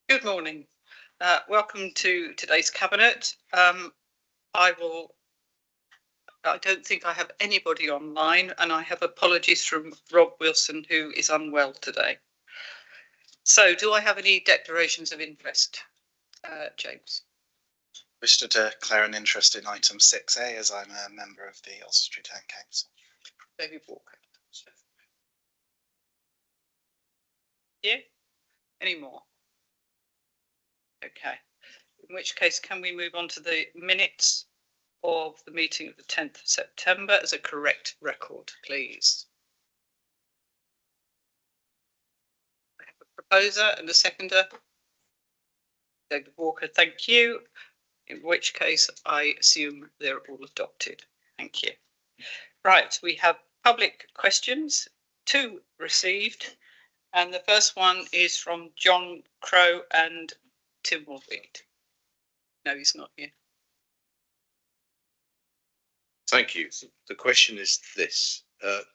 Good morning. Welcome to today's cabinet. I don't think I have anybody online, and I have apologies from Rob Wilson, who is unwell today. So, do I have any declarations of interest, James? Wish to declare an interest in item 6A as I'm a member of the Oswestry Town Council. David Walker. Yeah. Any more? Okay. In which case, can we move on to the minutes of the meeting of the 10th of September as a correct record, please? I have a proposer and a seconder. David Walker, thank you. In which case, I assume they're all adopted. Thank you. Right, we have public questions, 2 received, and the first one is from John Crow and Tim Walweed. No, he's not here. Thank you. The question is this.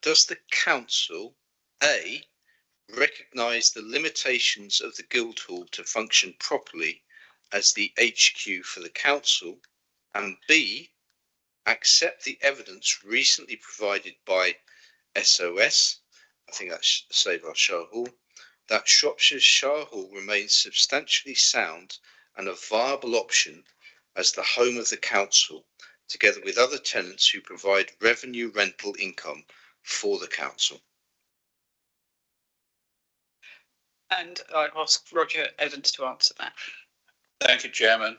Does the council, A, recognise the limitations of the Guildhall to function properly as the HQ for the council, and B, accept the evidence recently provided by SOS, I think that's Save Our Shire Hall, that Shropshire's Shire Hall remains substantially sound and a viable option as the home of the council, together with other tenants who provide revenue rental income for the council? And I ask Roger Evans to answer that. Thank you, Chairman.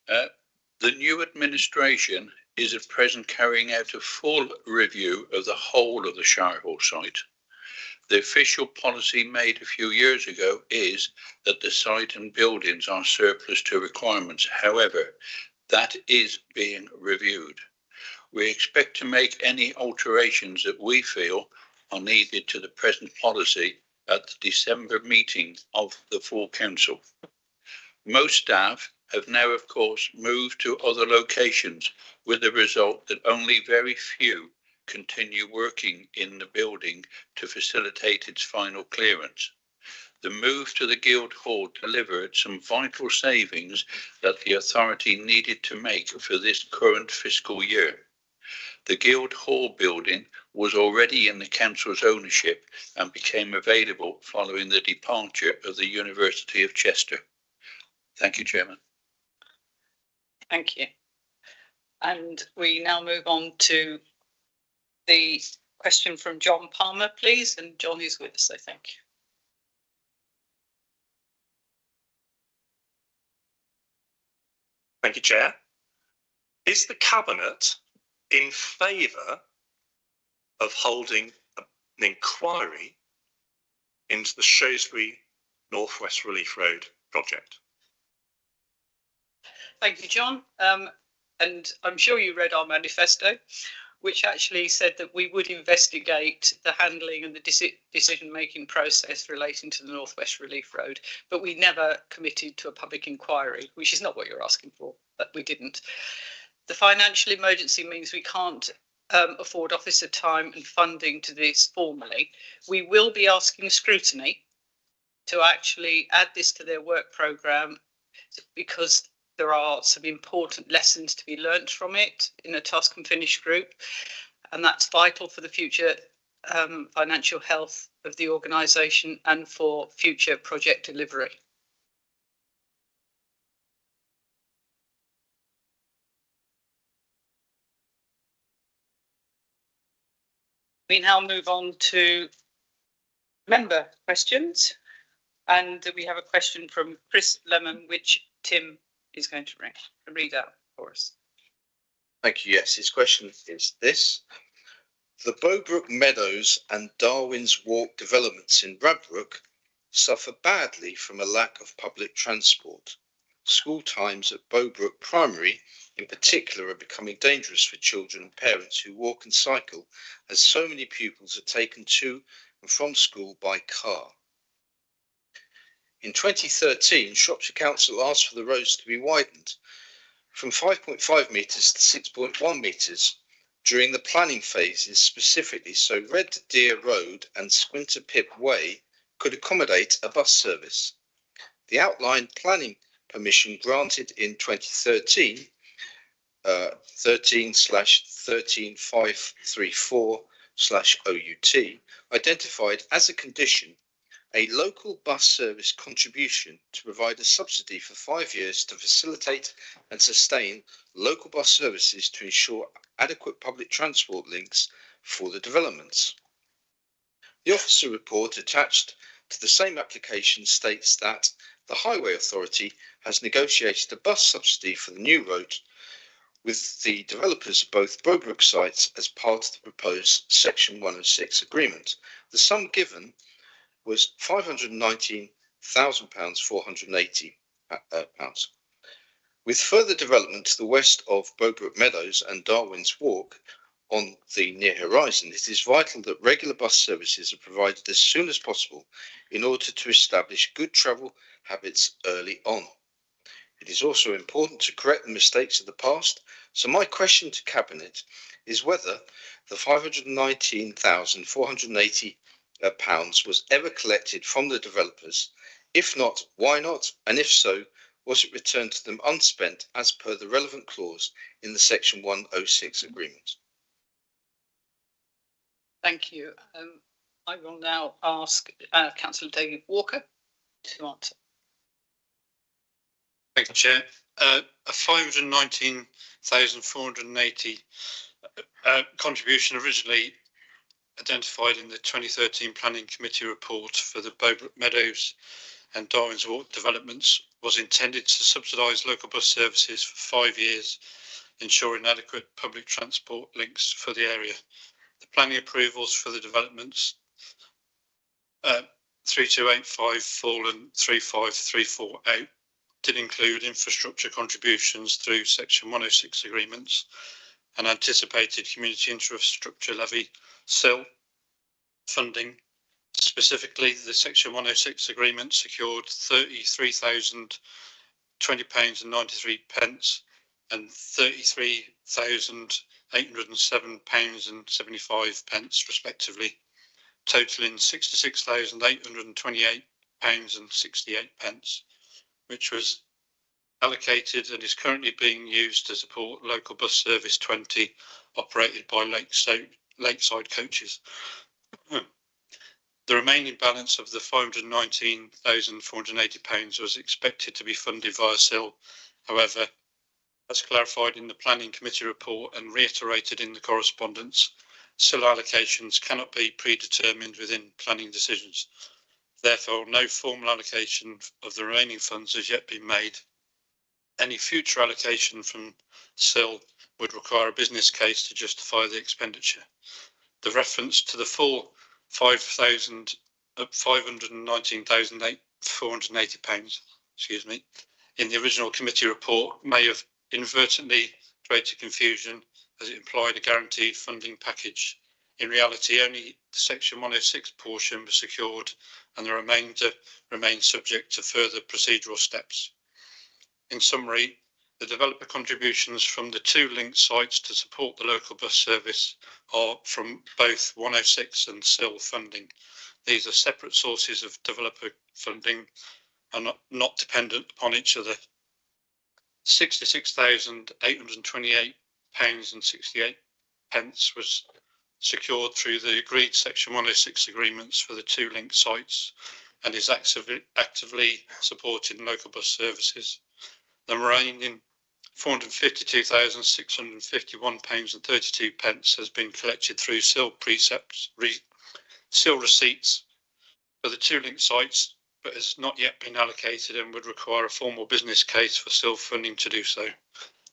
The new administration is at present carrying out a full review of the whole of the Shire Hall site. The official policy made a few years ago is that the site and buildings are surplus to requirements. However, that is being reviewed. We expect to make any alterations that we feel are needed to the present policy at the December meeting of the full council. Most staff have now, of course, moved to other locations, with the result that only very few continue working in the building to facilitate its final clearance. The move to the Guildhall delivered some vital savings that the authority needed to make for this current fiscal year. The Guildhall building was already in the council's ownership and became available following the departure of the University of Chester. Thank you, Chairman. Thank you. And we now move on to the question from John Palmer, please. And John is with us, I think. Thank you, Chair. Is the Cabinet in favour of holding an inquiry into the Shrewsbury North West Relief Road project? Thank you, John. And I'm sure you read our manifesto, which actually said that we would investigate the handling and the decision-making process relating to the North West Relief Road, but we never committed to a public inquiry, which is not what you're asking for, but we didn't. The financial emergency means we can't afford officer time and funding to this formally. We will be asking scrutiny to actually add this to their work programme, because there are some important lessons to be learnt from it in a task and finish group, and that's vital for the future financial health of the organisation and for future project delivery. We now move on to member questions, and we have a question from Chris Lemon, which Tim is going to read out for us. Thank you. Yes, his question is this. The Bowbrook Meadows and Darwin's Walk developments in Radbrook suffer badly from a lack of public transport. School times at Bowbrook Primary in particular are becoming dangerous for children and parents who walk and cycle, as so many pupils are taken to and from school by car. In 2013, Shropshire Council asked for the roads to be widened from 5.5 metres to 6.1 metres during the planning phases, specifically so Red Deer Road and Squinter Pip Way could accommodate a bus service. the outline planning permission granted in 2013, 13/13534/OUT, identified as a condition a local bus service contribution to provide a subsidy for 5 years to facilitate and sustain local bus services to ensure adequate public transport links for the developments. The officer report attached to the same application states that the Highway Authority has negotiated a bus subsidy for the new road with the developers of both Brobrook sites as part of the proposed Section 106 agreement. The sum given was £519,480. With further development to the west of Brobrook Meadows and Darwin's Walk on the near horizon, it is vital that regular bus services are provided as soon as possible in order to establish good travel habits early on. It is also important to correct the mistakes of the past, so my question to Cabinet is whether the £519,480 was ever collected from the developers. If not, why not? And if so, was it returned to them unspent as per the relevant clause in the Section 106 agreement? Thank you. I will now ask Councillor David Walker to answer. Thank you, Chair. A 519,480 contribution originally identified in the 2013 Planning Committee report for the Brobrook Meadows and Darwin's Walk developments was intended to subsidise local bus services for 5 years, ensuring adequate public transport links for the area. The planning approvals for the developments 3285/35348 did include infrastructure contributions through Section 106 agreements and anticipated community infrastructure levy SIL funding. Specifically, the Section 106 agreement secured £33,020.93 and £33,807.75 respectively, totaling £66,828.68, which was allocated and is currently being used to support local bus service 20 operated by Lakeside Coaches. The remaining balance of the £519,480 was expected to be funded via SIL. However, as clarified in the Planning Committee report and reiterated in the correspondence, SIL allocations cannot be predetermined within planning decisions. Therefore, no formal allocation of the remaining funds has yet been made. Any future allocation from SIL would require a business case to justify the expenditure. The reference to the full £519,480 in the original committee report may have inadvertently created confusion, as it implied a guaranteed funding package. In reality, only the Section 106 portion was secured and the remainder remains subject to further procedural steps. In summary, the developer contributions from the 2 linked sites to support the local bus service are from both 106 and SIL funding. These are separate sources of developer funding and not dependent upon each other. £66,828.68 was secured through the agreed Section 106 agreements for the 2 linked sites and is actively supporting local bus services. The remaining £452,651.32 has been collected through SIL SIL receipts for the 2 linked sites, but has not yet been allocated and would require a formal business case for SIL funding to do so.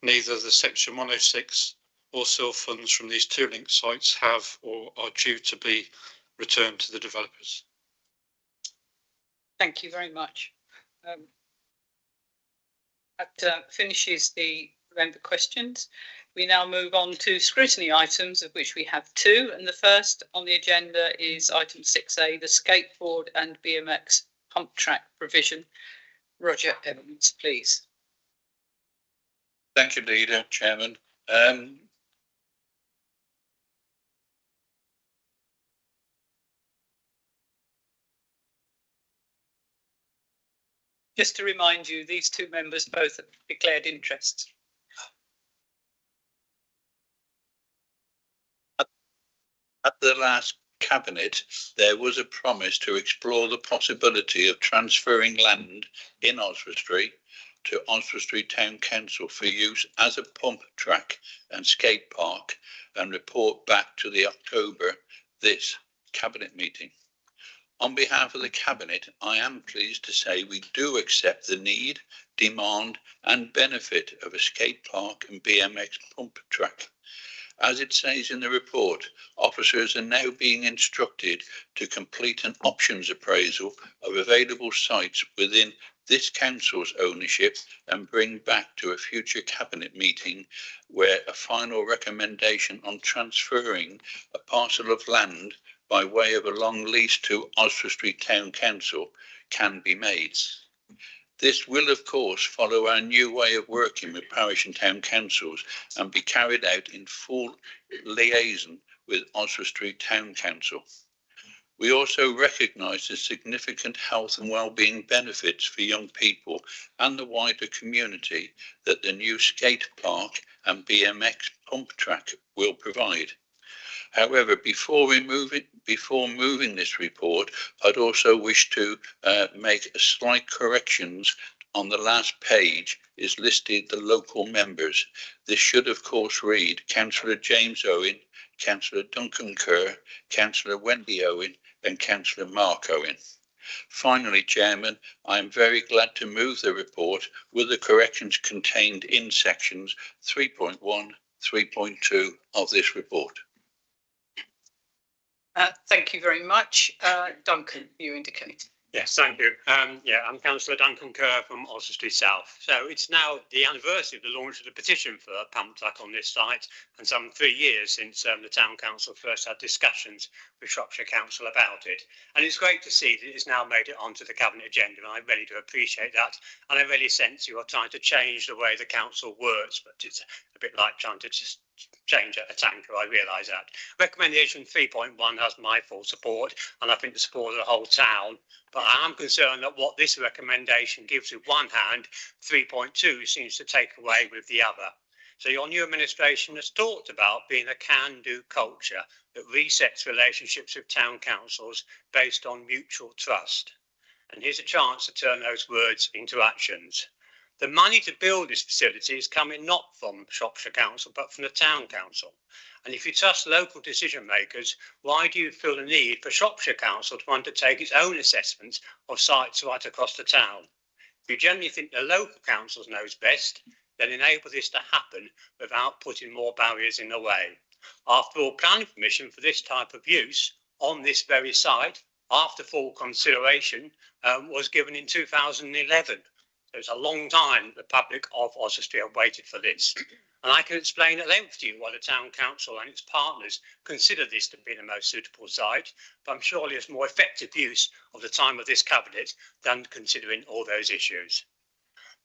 Neither the Section 106 or SIL funds from these 2 linked sites have or are due to be returned to the developers. Thank you very much. That finishes the member questions. We now move on to scrutiny items, of which we have 2. And the first on the agenda is item 6A, the skateboard and BMX pump track provision. Roger Evans, please. Thank you, Leader, Chairman. Just to remind you, these two members both have declared interests. At the last cabinet, there was a promise to explore the possibility of transferring land in Oswestry to Oswestry Town Council for use as a pump track and skate park, and report back to the October this cabinet meeting. On behalf of the cabinet, I am pleased to say we do accept the need, demand and benefit of a skate park and BMX pump track. As it says in the report, officers are now being instructed to complete an options appraisal of available sites within this council's ownership and bring back to a future cabinet meeting where a final recommendation on transferring a parcel of land by way of a long lease to Oswestry Town Council can be made. This will, of course, follow our new way of working with parish and town councils and be carried out in full liaison with Oswestry Town Council. We also recognise the significant health and well-being benefits for young people and the wider community that the new skate park and BMX pump track will provide. However, before moving this report, I'd also wish to make a slight corrections. On the last page is listed the local members. This should, of course, read Councillor James Owen, Councillor Duncan Kerr, Councillor Wendy Owen and Councillor Mark Owen. Finally, Chairman, I am very glad to move the report with the corrections contained in sections 3.1, 3.2 of this report. Thank you very much. Duncan, you indicate. Yes, thank you. I'm Councillor Duncan Kerr from Oswestry South. So it's now the anniversary of the launch of the petition for a pump track on this site, and some 3 years since the Town Council first had discussions with Shropshire Council about it. And it's great to see that it's now made it onto the Cabinet agenda, and I really do appreciate that. And I really sense you are trying to change the way the Council works, but it's a bit like trying to just change a tanker, I realise that. Recommendation 3.1 has my full support, and I think the support of the whole town. But I am concerned that what this recommendation gives with one hand, 3.2 seems to take away with the other. So your new administration has talked about being a can-do culture that resets relationships with town councils based on mutual trust. And here's a chance to turn those words into actions. The money to build this facility is coming not from Shropshire Council, but from the Town Council. And if you trust local decision makers, why do you feel the need for Shropshire Council to undertake its own assessments of sites right across the town? If you generally think the local councils knows best, then enable this to happen without putting more barriers in the way. After all, planning permission for this type of use on this very site, after full consideration, was given in 2011. So it's a long time the public of Oswestry have waited for this. And I can explain at length to you why the Town Council and its partners consider this to be the most suitable site, but I'm surely it's more effective use of the time of this cabinet than considering all those issues.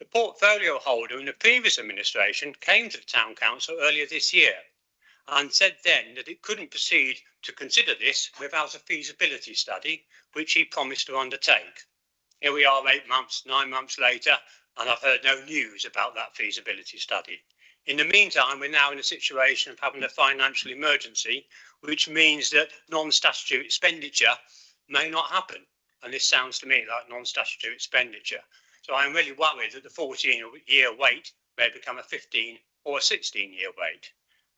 The portfolio holder in the previous administration came to the Town Council earlier this year and said then that it couldn't proceed to consider this without a feasibility study, which he promised to undertake. Here we are 8 months, 9 months later, and I've heard no news about that feasibility study. In the meantime, we're now in a situation of having a financial emergency, which means that non-statutory expenditure may not happen. And this sounds to me like non-statutory expenditure. So I'm really worried that the 14-year wait may become a 15 or a 16-year wait.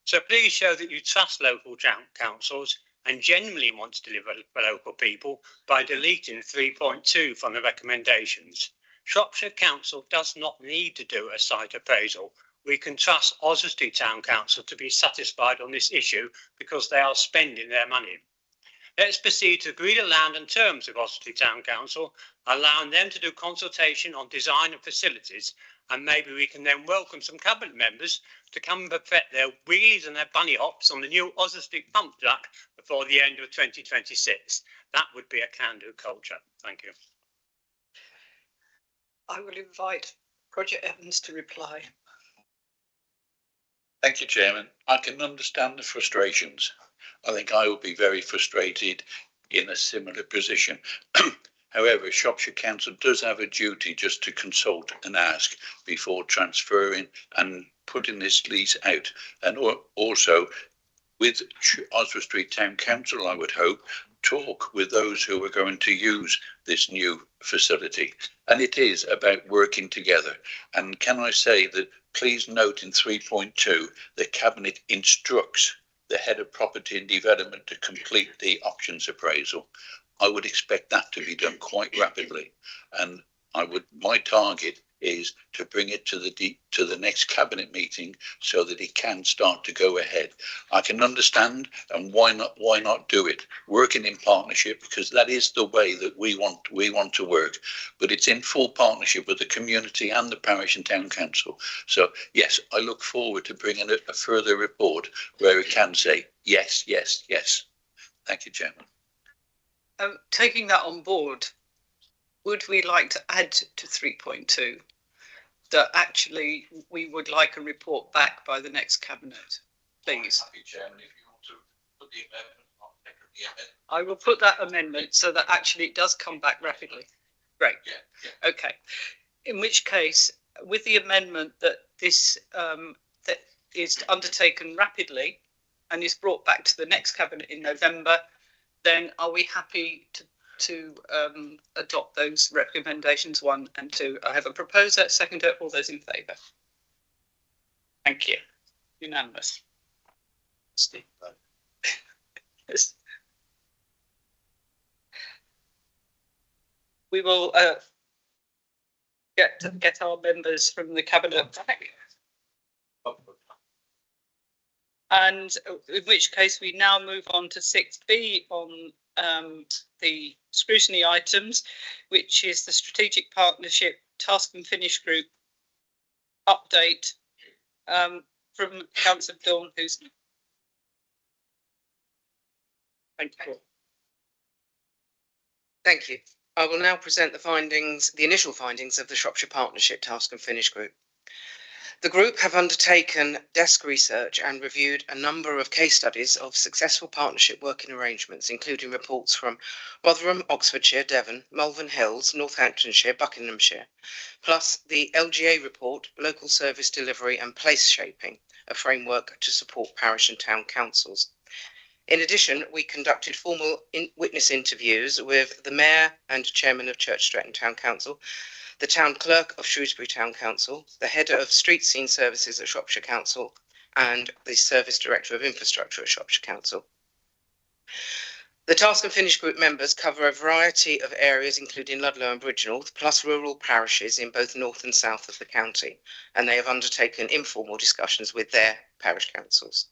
So please show that you trust local councils and genuinely want to deliver for local people by deleting 3.2 from the recommendations. Shropshire Council does not need to do a site appraisal. We can trust Oswestry Town Council to be satisfied on this issue because they are spending their money. Let's proceed to agree the land and terms with Oswestry Town Council, allowing them to do consultation on design and facilities, and maybe we can then welcome some cabinet members to come and perfect their wheelies and their bunny hops on the new Oswestry pump track before the end of 2026. That would be a can-do culture. Thank you. I will invite Roger Evans to reply. Thank you, Chairman. I can understand the frustrations. I think I would be very frustrated in a similar position. However, Shropshire Council does have a duty just to consult and ask before transferring and putting this lease out. And also with Oswald Street Town Council, I would hope, talk with those who are going to use this new facility. And it is about working together. And can I say that please note in 3.2, the Cabinet instructs the head of property and development to complete the options appraisal. I would expect that to be done quite rapidly. And my target is to bring it to the next cabinet meeting so that it can start to go ahead. I can understand, and why not do it? Working in partnership, because that is the way that we want to work. But it's in full partnership with the community and the parish and town council. So yes, I look forward to bringing a further report where it can say yes, yes, yes. Thank you, Chairman. Taking that on board, would we like to add to 3.2 that actually we would like a report back by the next cabinet, please? Happy, Chairman, if you want to put the amendment, I'll take the amendment. I will put that amendment so that actually it does come back rapidly. Great. Yeah. Okay. In which case, with the amendment that this that is undertaken rapidly and is brought back to the next cabinet in November, then are we happy to adopt those recommendations 1 and 2? I have a proposer, seconder, all those in favour. Thank you. Unanimous. Steve. Yes. We will get our members from the cabinet back. And in which case we now move on to 6B on the scrutiny items, which is the Strategic Partnership Task and Finish Group update from Councillor Dawn, who's... Thank you. Thank you. I will now present the initial findings of the Shropshire Partnership Task and Finish Group. The group have undertaken desk research and reviewed a number of case studies of successful partnership working arrangements, including reports from Rotherham, Oxfordshire, Devon, Malvern Hills, Northamptonshire, Buckinghamshire, plus the LGA report, Local Service Delivery and Place Shaping, a framework to support parish and town councils. In addition, we conducted formal witness interviews with the Mayor and Chairman of Church Stretton Town Council, the Town Clerk of Shrewsbury Town Council, the Head of Street Scene Services at Shropshire Council, and the Service Director of Infrastructure at Shropshire Council. The Task and Finish Group members cover a variety of areas, including Ludlow and Bridgnorth, plus rural parishes in both north and south of the county, and they have undertaken informal discussions with their parish councils.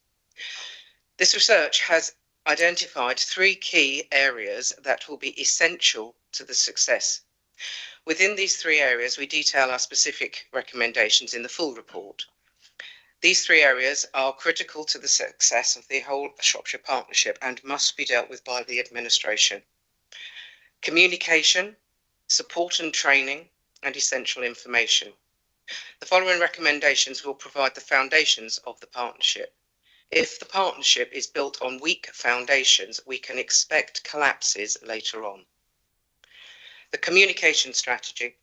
This research has identified 3 key areas that will be essential to the success. Within these 3 areas, we detail our specific recommendations in the full report. These 3 areas are critical to the success of the whole Shropshire Partnership and must be dealt with by the administration. Communication, support and training, and essential information. The following recommendations will provide the foundations of the partnership. If the partnership is built on weak foundations, we can expect collapses later on. The communication strategy.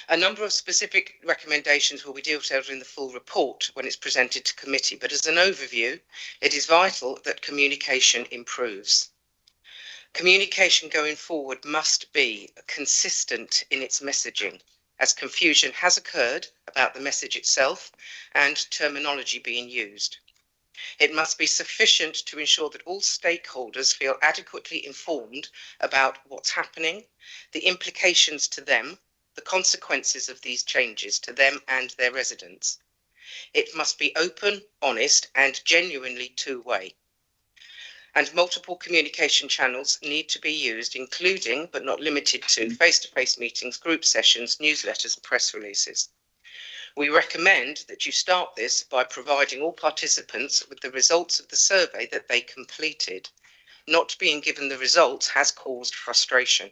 A number of specific recommendations will be detailed in the full report when it's presented to committee, but as an overview, it is vital that communication improves. Communication going forward must be consistent in its messaging, as confusion has occurred about the message itself and terminology being used. It must be sufficient to ensure that all stakeholders feel adequately informed about what's happening, the implications to them, the consequences of these changes to them and their residents. It must be open, honest, and genuinely two-way. And multiple communication channels need to be used, including, but not limited to, face-to-face meetings, group sessions, newsletters, and press releases. We recommend that you start this by providing all participants with the results of the survey that they completed. Not being given the results has caused frustration.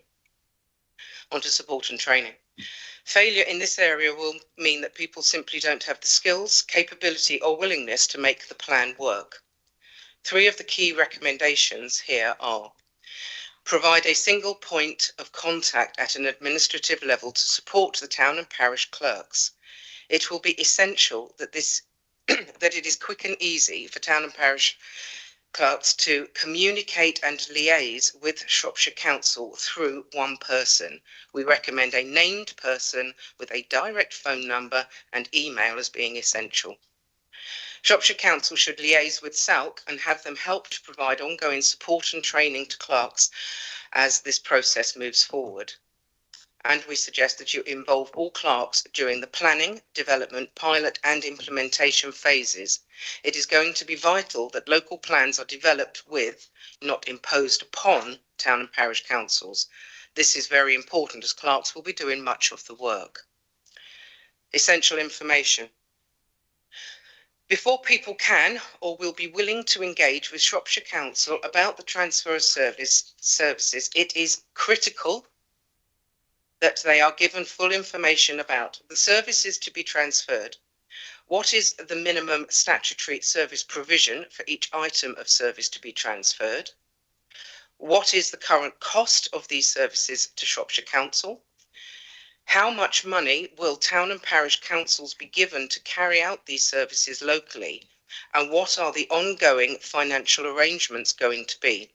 On to support and training. Failure in this area will mean that people simply don't have the skills, capability, or willingness to make the plan work. 3 of the key recommendations here are: Provide a single point of contact at an administrative level to support the town and parish clerks. It will be essential that that it is quick and easy for town and parish clerks to communicate and liaise with Shropshire Council through one person. We recommend a named person with a direct phone number and email as being essential. Shropshire Council should liaise with SALC and have them help to provide ongoing support and training to clerks as this process moves forward. And we suggest that you involve all clerks during the planning, development, pilot and implementation phases. It is going to be vital that local plans are developed with, not imposed upon, town and parish councils. This is very important as clerks will be doing much of the work. Essential information. Before people can or will be willing to engage with Shropshire Council about the transfer of services, it is critical that they are given full information about the services to be transferred. What is the minimum statutory service provision for each item of service to be transferred? What is the current cost of these services to Shropshire Council? How much money will town and parish councils be given to carry out these services locally? And what are the ongoing financial arrangements going to be?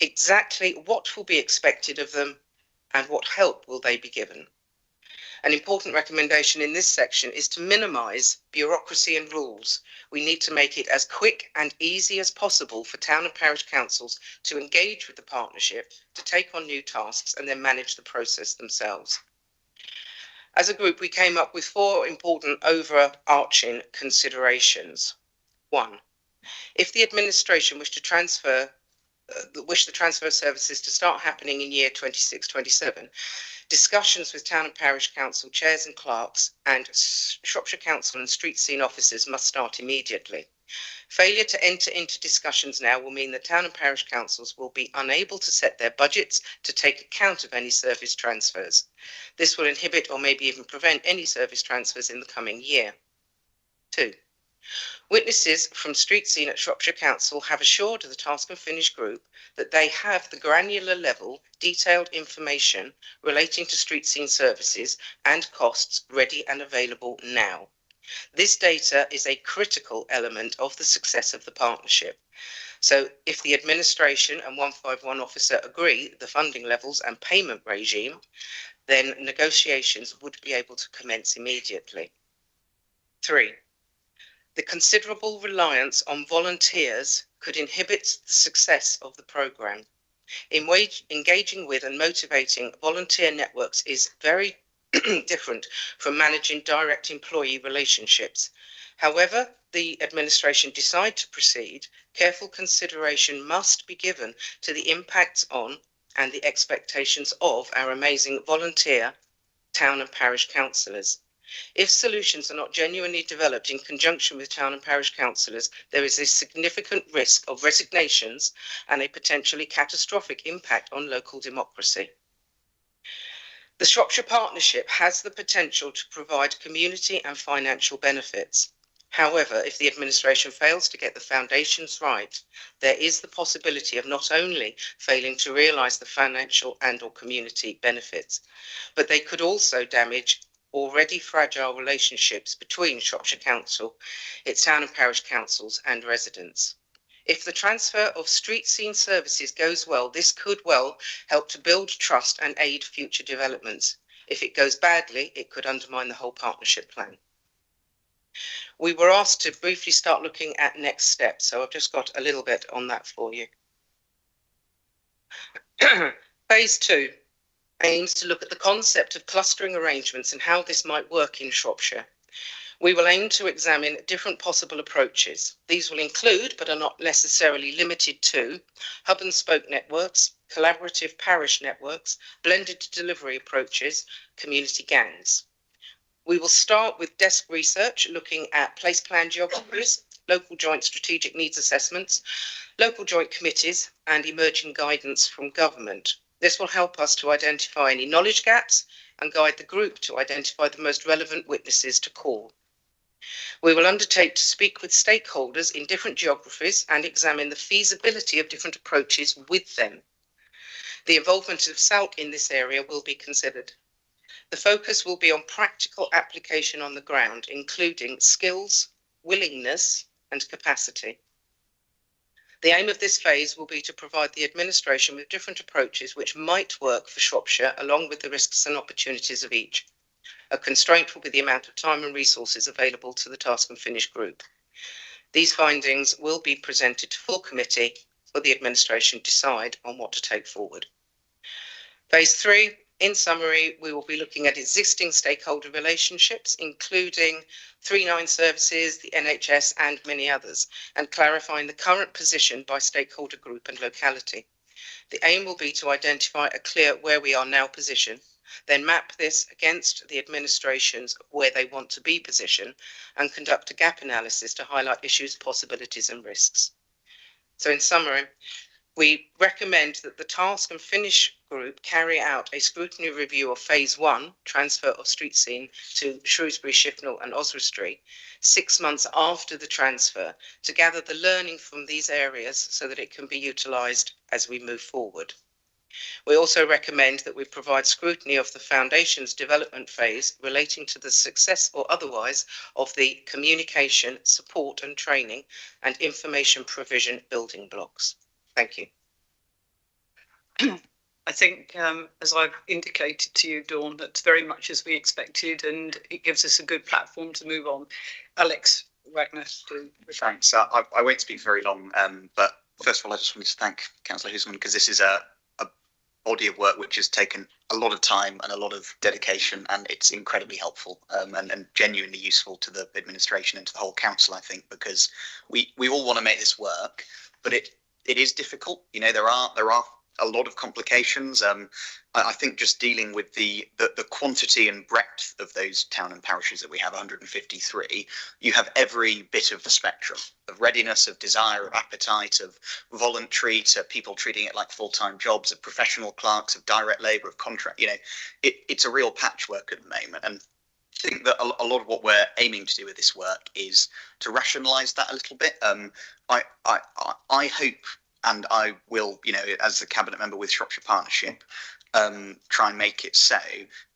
Exactly what will be expected of them and what help will they be given? An important recommendation in this section is to minimise bureaucracy and rules. We need to make it as quick and easy as possible for town and parish councils to engage with the partnership, to take on new tasks and then manage the process themselves. As a group, we came up with 4 important overarching considerations. 1. If the administration wish the transfer of services to start happening in year 26-27, discussions with town and parish council chairs and clerks and Shropshire Council and street scene officers must start immediately. Failure to enter into discussions now will mean that town and parish councils will be unable to set their budgets to take account of any service transfers. This will inhibit or maybe even prevent any service transfers in the coming year. 2. Witnesses from street scene at Shropshire Council have assured the Task and Finish group that they have the granular level detailed information relating to street scene services and costs ready and available now. This data is a critical element of the success of the partnership. So if the administration and 151 officer agree the funding levels and payment regime, then negotiations would be able to commence immediately. 3. The considerable reliance on volunteers could inhibit the success of the programme. Engaging with and motivating volunteer networks is very different from managing direct employee relationships. However, the administration decide to proceed, careful consideration must be given to the impacts on and the expectations of our amazing volunteer town and parish councillors. If solutions are not genuinely developed in conjunction with town and parish councillors, there is a significant risk of resignations and a potentially catastrophic impact on local democracy. The Shropshire Partnership has the potential to provide community and financial benefits. However, if the administration fails to get the foundations right, there is the possibility of not only failing to realise the financial and/or community benefits, but they could also damage already fragile relationships between Shropshire Council, its town and parish councils and residents. If the transfer of street scene services goes well, this could well help to build trust and aid future developments. If it goes badly, it could undermine the whole partnership plan. We were asked to briefly start looking at next steps, so I've just got a little bit on that for you. Phase 2 aims to look at the concept of clustering arrangements and how this might work in Shropshire. We will aim to examine different possible approaches. These will include, but are not necessarily limited to, hub and spoke networks, collaborative parish networks, blended delivery approaches, community gangs. We will start with desk research, looking at place plan geographies, local joint strategic needs assessments, local joint committees, and emerging guidance from government. This will help us to identify any knowledge gaps and guide the group to identify the most relevant witnesses to call. We will undertake to speak with stakeholders in different geographies and examine the feasibility of different approaches with them. The involvement of SALT in this area will be considered. The focus will be on practical application on the ground, including skills, willingness and capacity. The aim of this phase will be to provide the administration with different approaches which might work for Shropshire, along with the risks and opportunities of each. A constraint will be the amount of time and resources available to the Task and Finish group. These findings will be presented to full committee for the administration to decide on what to take forward. Phase 3, in summary, we will be looking at existing stakeholder relationships, including 3-9 services, the NHS and many others, and clarifying the current position by stakeholder group and locality. The aim will be to identify a clear where we are now position, then map this against the administrations where they want to be positioned, and conduct a gap analysis to highlight issues, possibilities and risks. So in summary, we recommend that the Task and Finish group carry out a scrutiny review of Phase 1, transfer of street scene to Shrewsbury, Shifnal and Oswestry, 6 months after the transfer, to gather the learning from these areas so that it can be utilised as we move forward. We also recommend that we provide scrutiny of the Foundation's development phase relating to the success or otherwise of the communication, support and training and information provision building blocks. Thank you. I think, as I've indicated to you, Dawn, that's very much as we expected, and it gives us a good platform to move on. Alex Wagner. Thanks. I won't speak very long, but first of all, I just wanted to thank Councillor Husman, because this is a body of work which has taken a lot of time and a lot of dedication, and it's incredibly helpful and genuinely useful to the administration and to the whole council, I think, because we all want to make this work, but it is difficult. You know, there are a lot of complications. I think just dealing with the quantity and breadth of those town and parishes that we have, 153, you have every bit of the spectrum of readiness, of desire, of appetite, of voluntary to people treating it like full-time jobs, of professional clerks, of direct labour, of contract. You know, it's a real patchwork at the moment, and I think that a lot of what we're aiming to do with this work is to rationalise that a little bit. I hope, and I will, you know, as the cabinet member with Shropshire Partnership, try and make it so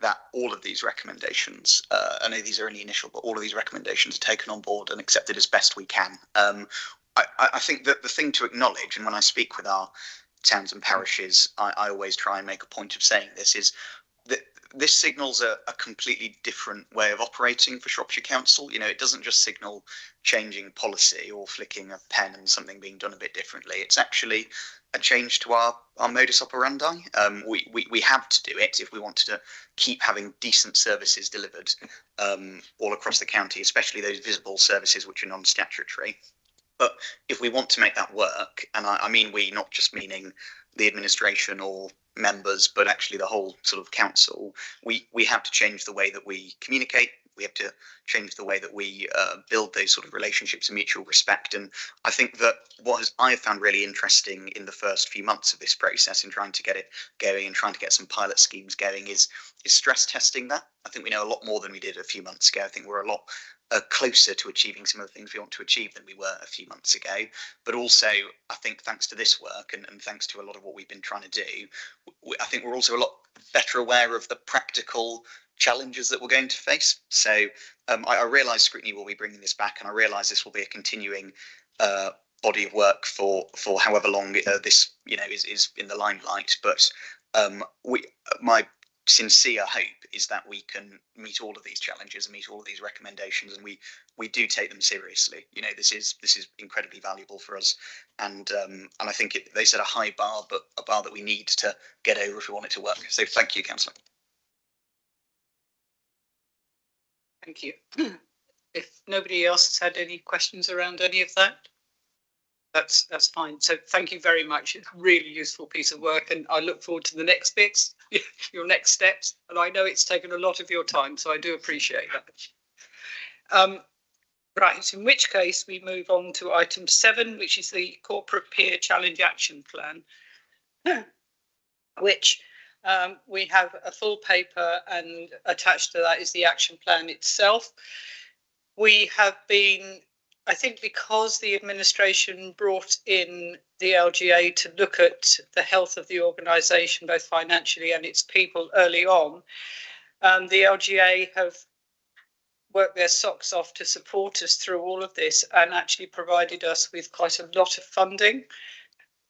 that all of these recommendations, I know these are only initial, but all of these recommendations are taken on board and accepted as best we can. I think that the thing to acknowledge, and when I speak with our towns and parishes, I always try and make a point of saying this, is that this signals a completely different way of operating for Shropshire Council. You know, it doesn't just signal changing policy or flicking a pen and something being done a bit differently. It's actually a change to our modus operandi. We have to do it if we wanted to keep having decent services delivered all across the county, especially those visible services which are non-statutory. But if we want to make that work, and I mean we, not just meaning the administration or members, but actually the whole sort of council, we have to change the way that we communicate. We have to change the way that we build those sort of relationships of mutual respect. And I think that what I have found really interesting in the first few months of this process in trying to get it going and trying to get some pilot schemes going is stress testing that. I think we know a lot more than we did a few months ago. I think we're a lot closer to achieving some of the things we want to achieve than we were a few months ago. But also, I think thanks to this work and thanks to a lot of what we've been trying to do, I think we're also a lot better aware of the practical challenges that we're going to face. So I realise scrutiny will be bringing this back, and I realise this will be a continuing body of work for however long this is in the limelight. But my sincere hope is that we can meet all of these challenges and meet all of these recommendations, and we do take them seriously. You know, this is incredibly valuable for us, and I think they set a high bar, but a bar that we need to get over if we want it to work. So thank you, Councillor. Thank you. If nobody else has had any questions around any of that, that's fine. So thank you very much. It's a really useful piece of work, and I look forward to the next bits, your next steps. And I know it's taken a lot of your time, so I do appreciate that. Right, in which case we move on to item 7, which is the Corporate Peer Challenge Action Plan, which we have a full paper, and attached to that is the action plan itself. We have been I think because the administration brought in the LGA to look at the health of the organisation, both financially and its people early on, the LGA have worked their socks off to support us through all of this and actually provided us with quite a lot of funding,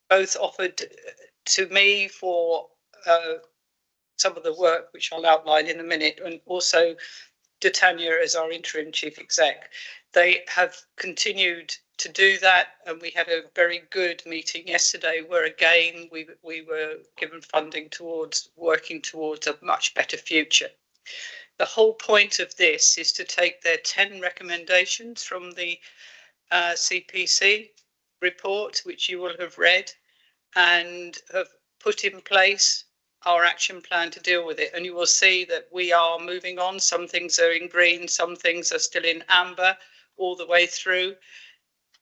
both offered to me for some of the work, which I'll outline in a minute, and also to Tanya as our interim chief exec. They have continued to do that, and we had a very good meeting yesterday where again we were given funding towards working towards a much better future. The whole point of this is to take their 10 recommendations from the CPC report, which you will have read, and have put in place our action plan to deal with it. And you will see that we are moving on. Some things are in green, some things are still in amber all the way through.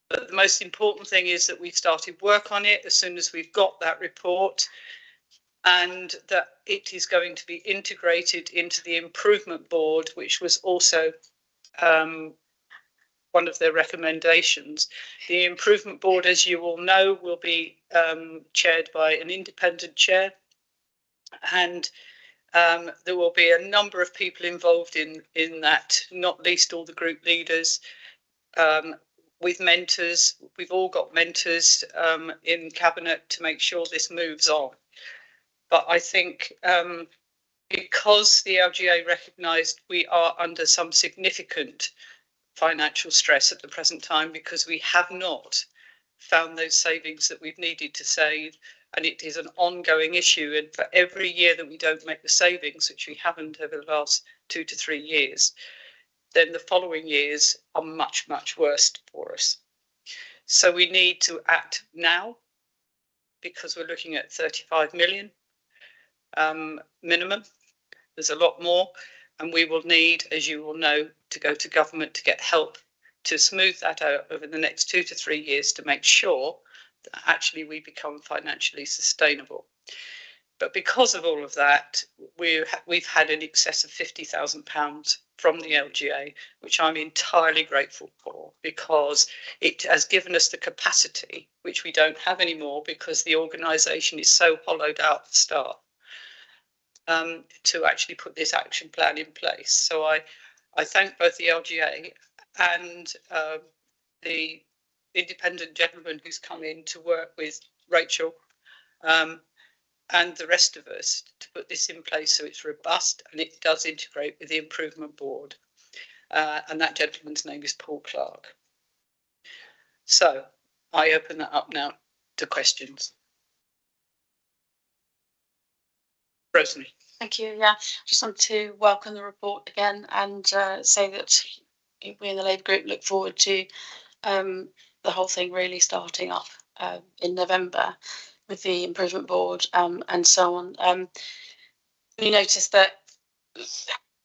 But the most important thing is that we've started work on it as soon as we've got that report, and that it is going to be integrated into the improvement board, which was also one of their recommendations. The improvement board, as you all know, will be chaired by an independent chair, and there will be a number of people involved in that, not least all the group leaders, with mentors. We've all got mentors in Cabinet to make sure this moves on. But I think because the LGA recognised we are under some significant financial stress at the present time, because we have not found those savings that we've needed to save, and it is an ongoing issue. And for every year that we don't make the savings, which we haven't over the last 2 to 3 years, then the following years are much, much worse for us. So we need to act now, because we're looking at 35 million minimum. There's a lot more, and we will need, as you will know, to go to government to get help to smooth that out over the next 2 to 3 years to make sure that actually we become financially sustainable. But because of all of that, we've had in excess of £50,000 from the LGA, which I'm entirely grateful for, because it has given us the capacity, which we don't have anymore because the organisation is so hollowed out for staff, to actually put this action plan in place. So I thank both the LGA and the independent gentleman who's come in to work with Rachel and the rest of us to put this in place so it's robust and it does integrate with the improvement board. And that gentleman's name is Paul Clark. So I open that up now to questions. Rosemary. Thank you. Yeah, just want to welcome the report again and say that we in the Labour Group look forward to the whole thing really starting up in November with the improvement board and so on. We noticed that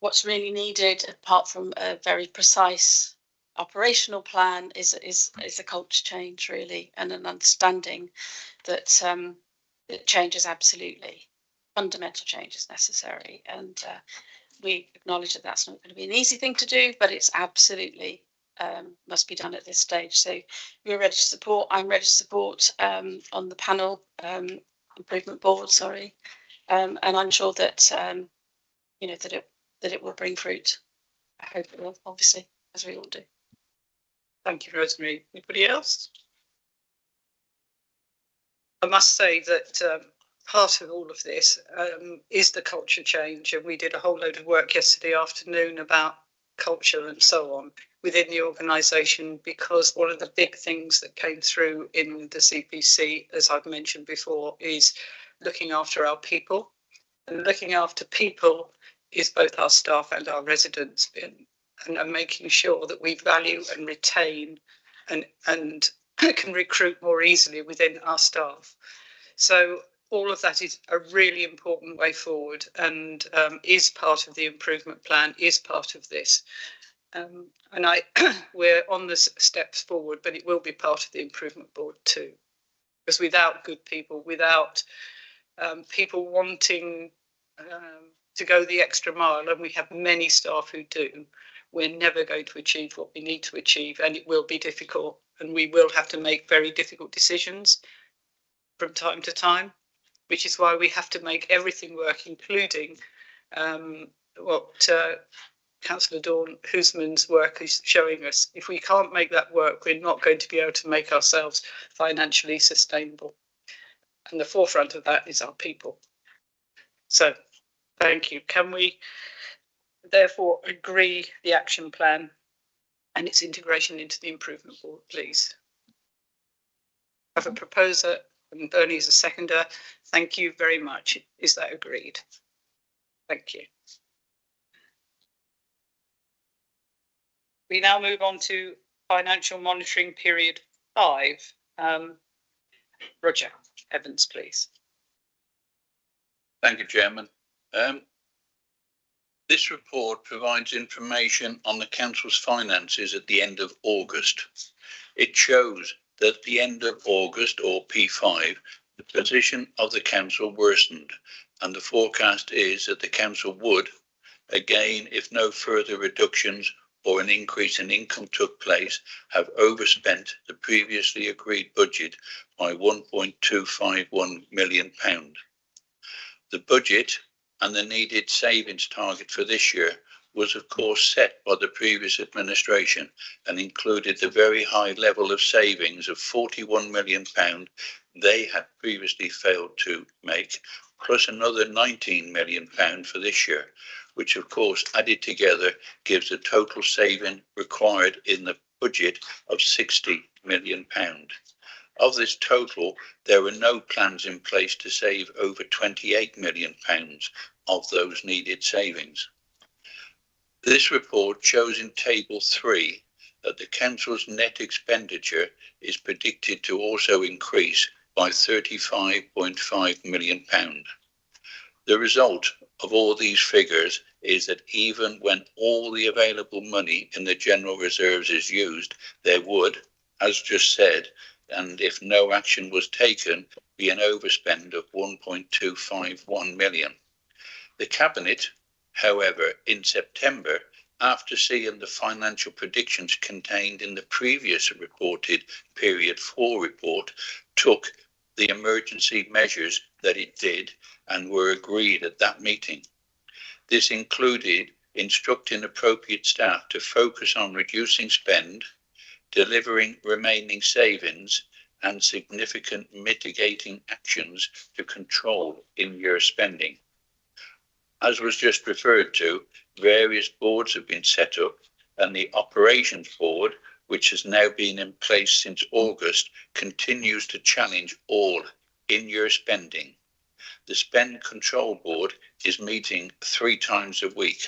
what's really needed, apart from a very precise operational plan, is a culture change really, and an understanding that change is absolutely fundamental change is necessary, and we acknowledge that that's not going to be an easy thing to do, but it's absolutely must be done at this stage. So we're ready to support. I'm ready to support on the panel improvement board. Sorry, and I'm sure that you know that it will bring fruit. I hope it will, obviously, as we all do. Thank you, Rosemary. Anybody else? I must say that part of all of this is the culture change, and we did a whole load of work yesterday afternoon about culture and so on within the organisation, because one of the big things that came through in the CPC, as I've mentioned before, is looking after our people. And looking after people is both our staff and our residents, and making sure that we value and retain and can recruit more easily within our staff. So all of that is a really important way forward, and is part of the improvement plan, is part of this. And we're on the steps forward, but it will be part of the improvement board too. Because without good people, without people wanting to go the extra mile, and we have many staff who do, we're never going to achieve what we need to achieve, and it will be difficult, and we will have to make very difficult decisions from time to time, which is why we have to make everything work, including what Councillor Dawn Hoosman's work is showing us. If we can't make that work, we're not going to be able to make ourselves financially sustainable. And the forefront of that is our people. So, thank you. Can we therefore agree the action plan and its integration into the improvement board, please? I have a proposer and Bernie is a seconder. Thank you very much. Is that agreed? Thank you. We now move on to financial monitoring period 5. Roger Evans, please. Thank you, Chairman. This report provides information on the Council's finances at the end of August. It shows that at the end of August, or P5, the position of the Council worsened, and the forecast is that the Council would, again, if no further reductions or an increase in income took place, have overspent the previously agreed budget by £1.251 million. The budget and the needed savings target for this year was of course set by the previous administration and included the very high level of savings of £41 million they had previously failed to make, plus another £19 million for this year, which of course added together gives a total saving required in the budget of £60 million. Of this total, there were no plans in place to save over £28 million of those needed savings. This report shows in Table 3 that the Council's net expenditure is predicted to also increase by £35.5 million. The result of all these figures is that even when all the available money in the general reserves is used, there would, as just said, and if no action was taken, be an overspend of £1.251 million. The Cabinet, however, in September, after seeing the financial predictions contained in the previous reported Period 4 report, took the emergency measures that it did and were agreed at that meeting. This included instructing appropriate staff to focus on reducing spend, delivering remaining savings, and significant mitigating actions to control in-year spending. As was just referred to, various boards have been set up, and the Operations Board, which has now been in place since August, continues to challenge all in-year spending. The Spend Control Board is meeting 3 times a week.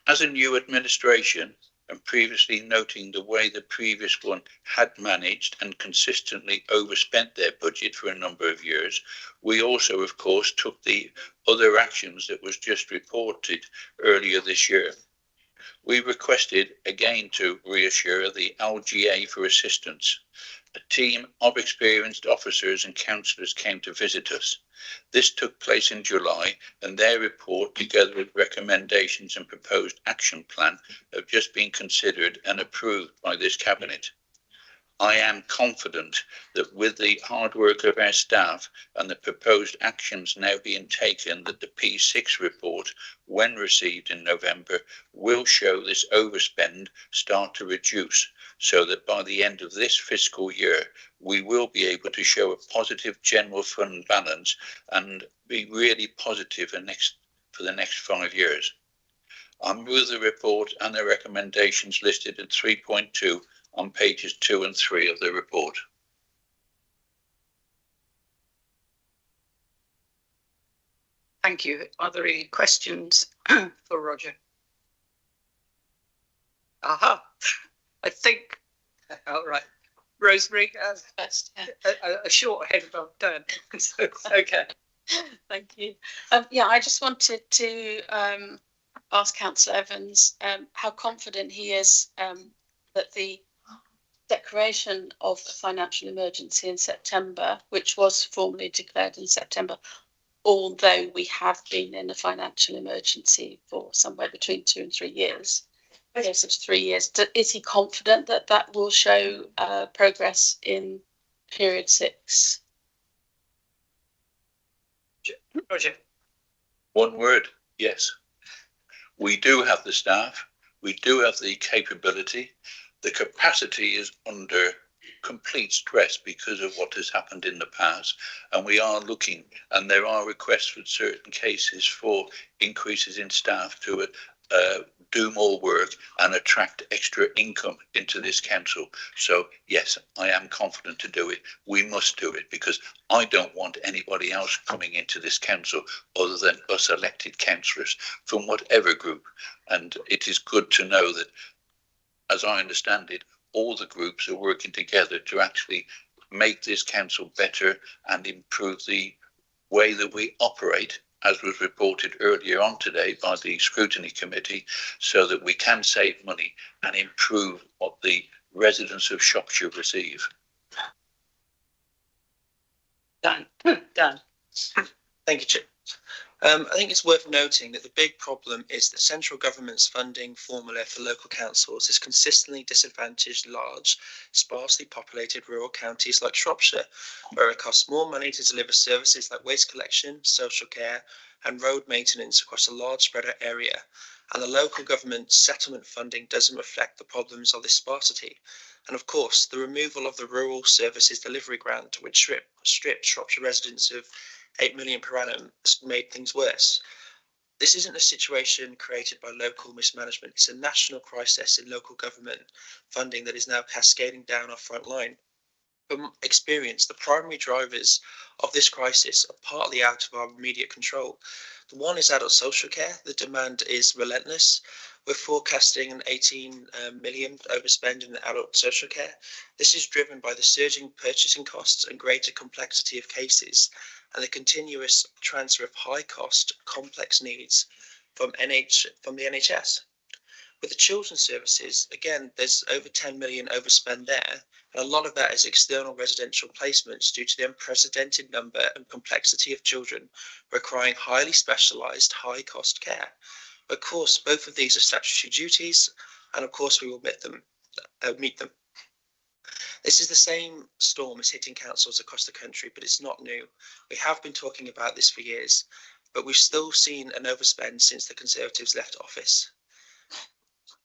As a new administration, and previously noting the way the previous one had managed and consistently overspent their budget for a number of years, we also, of course, took the other actions that was just reported earlier this year. We requested again to reassure the LGA for assistance. A team of experienced officers and councillors came to visit us. This took place in July, and their report, together with recommendations and proposed action plan, have just been considered and approved by this Cabinet. I am confident that with the hard work of our staff and the proposed actions now being taken, that the P6 report, when received in November, will show this overspend start to reduce, so that by the end of this fiscal year, we will be able to show a positive general fund balance and be really positive for the next 5 years. I move the report and the recommendations listed in 3.2 on pages 2 and 3 of the report. Thank you. Are there any questions for Roger? Aha, I think, all right. Rosemary, First, yeah. a short head above Dan. So, okay. Thank you. Yeah, I just wanted to ask Councillor Evans how confident he is that the declaration of a financial emergency in September, which was formally declared in September, although we have been in a financial emergency for somewhere between 2 and 3 years, Okay, so it's 3 years. Is he confident that that will show progress in period 6? Roger. One word, yes. We do have the staff. We do have the capability. The capacity is under complete stress because of what has happened in the past. And we are looking, and there are requests for certain cases for increases in staff to do more work and attract extra income into this council. So yes, I am confident to do it. We must do it because I don't want anybody else coming into this council other than us elected councillors from whatever group. And it is good to know that, as I understand it, all the groups are working together to actually make this council better and improve the way that we operate, as was reported earlier on today by the scrutiny committee, so that we can save money and improve what the residents of Shropshire receive. Dan. Dan. Thank you, Chair. I think it's worth noting that the big problem is that central government's funding formula for local councils has consistently disadvantaged large, sparsely populated rural counties like Shropshire, where it costs more money to deliver services like waste collection, social care and road maintenance across a large spread out area, and the local government settlement funding doesn't reflect the problems of this sparsity. And of course, the removal of the Rural Services Delivery Grant, which stripped Shropshire residents of 8 million per annum, has made things worse. This isn't a situation created by local mismanagement. It's a national crisis in local government funding that is now cascading down our front line. From experience, the primary drivers of this crisis are partly out of our immediate control. The one is adult social care. The demand is relentless. We're forecasting an 18 million overspend in adult social care. This is driven by the surging purchasing costs and greater complexity of cases, and the continuous transfer of high-cost, complex needs from the NHS. With the children's services, again, there's over 10 million overspend there, and a lot of that is external residential placements due to the unprecedented number and complexity of children requiring highly specialised, high-cost care. Of course, both of these are statutory duties, and of course we will meet them. This is the same storm as hitting councils across the country, but it's not new. We have been talking about this for years, but we've still seen an overspend since the Conservatives left office.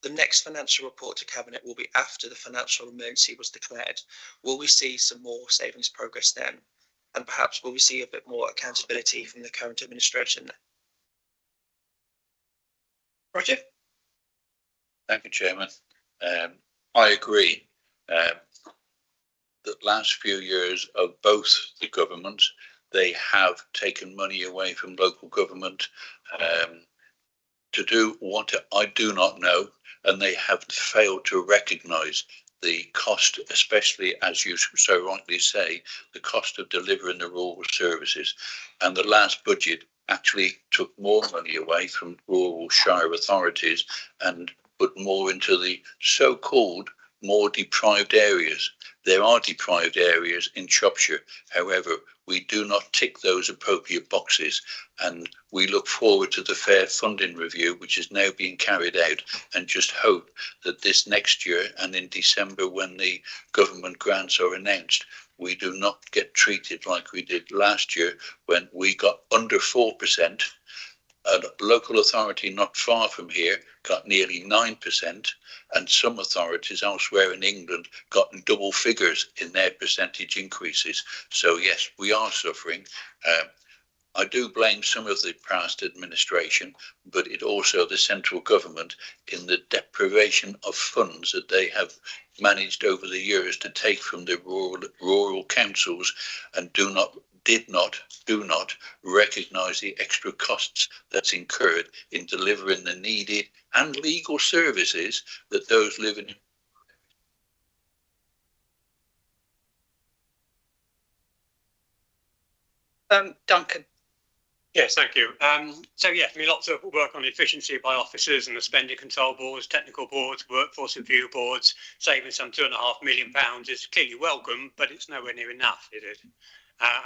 The next financial report to Cabinet will be after the financial emergency was declared. Will we see some more savings progress then? And perhaps will we see a bit more accountability from the current administration? Roger. Thank you, Chairman. I agree that last few years of both the governments, they have taken money away from local government to do what I do not know, and they have failed to recognise the cost, especially, as you so rightly say, the cost of delivering the rural services. And the last budget actually took more money away from rural shire authorities and put more into the so-called more deprived areas. There are deprived areas in Shropshire. However, we do not tick those appropriate boxes, and we look forward to the fair funding review, which is now being carried out, and just hope that this next year and in December, when the government grants are announced, we do not get treated like we did last year when we got under 4%. A local authority not far from here got nearly 9%, and some authorities elsewhere in England got double figures in their percentage increases. So yes, we are suffering. I do blame some of the past administration, but it also the central government in the deprivation of funds that they have managed over the years to take from the rural councils, and do not recognise the extra costs that's incurred in delivering the needed and legal services that those living in. Duncan. Yes, thank you. Lots of work on efficiency by officers and the spending control boards, technical boards, workforce review boards. Saving some £2.5 million is clearly welcome, but it's nowhere near enough, is it?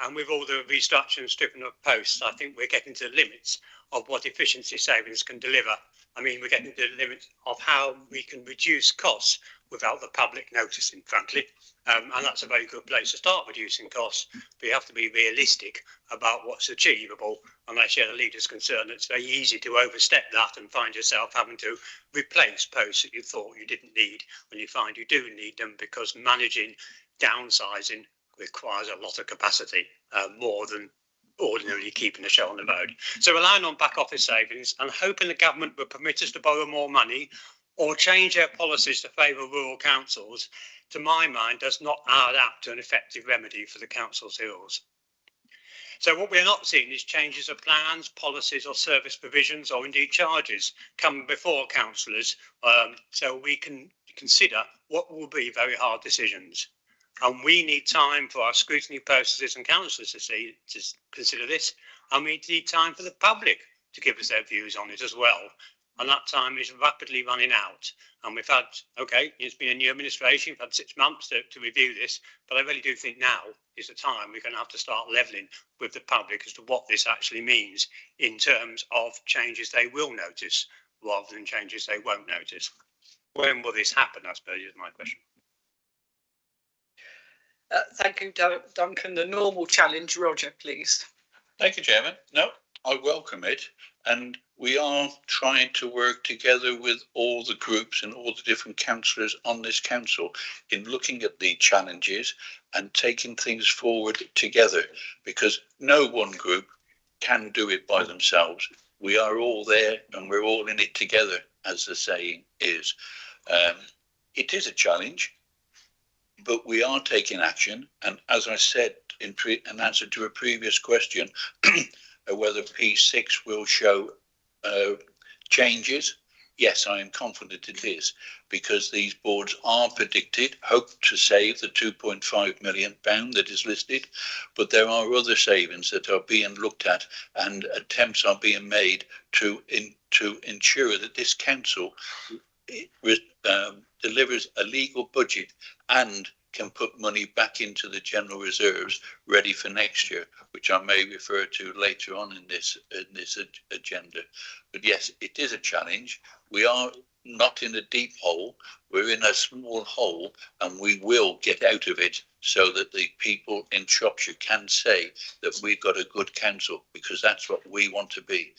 And with all the restructuring and stripping of posts, I think we're getting to the limits of what efficiency savings can deliver. I mean, we're getting to the limit of how we can reduce costs without the public noticing, frankly. And that's a very good place to start reducing costs. But you have to be realistic about what's achievable. And I share the leader's concern. It's very easy to overstep that and find yourself having to replace posts that you thought you didn't need when you find you do need them, because managing downsizing requires a lot of capacity, more than ordinarily keeping the show on the road. So relying on back office savings and hoping the government will permit us to borrow more money or change their policies to favour rural councils, to my mind, does not add up to an effective remedy for the council's ills. So what we're not seeing is changes of plans, policies or service provisions, or indeed charges coming before councillors, so we can consider what will be very hard decisions. And we need time for our scrutiny processes and councillors to consider this. And we need time for the public to give us their views on it as well. And that time is rapidly running out. And we've had, okay, it's been a new administration, we've had 6 months to review this, but I really do think now is the time we're going to have to start levelling with the public as to what this actually means in terms of changes they will notice rather than changes they won't notice. When will this happen, I suppose, is my question. Thank you, Duncan. The normal challenge, Roger, please. Thank you, Chairman. No, I welcome it. And we are trying to work together with all the groups and all the different councillors on this council in looking at the challenges and taking things forward together, because no one group can do it by themselves. We are all there and we're all in it together, as the saying is. It is a challenge, but we are taking action. And as I said in answer to a previous question, whether P6 will show changes, yes, I am confident it is, because these boards are predicted, hope to save the £2.5 million that is listed, but there are other savings that are being looked at, and attempts are being made to ensure that this council delivers a legal budget and can put money back into the general reserves ready for next year, which I may refer to later on in this agenda. But yes, it is a challenge. We are not in a deep hole, we're in a small hole, and we will get out of it so that the people in Shropshire can say that we've got a good council, because that's what we want to be.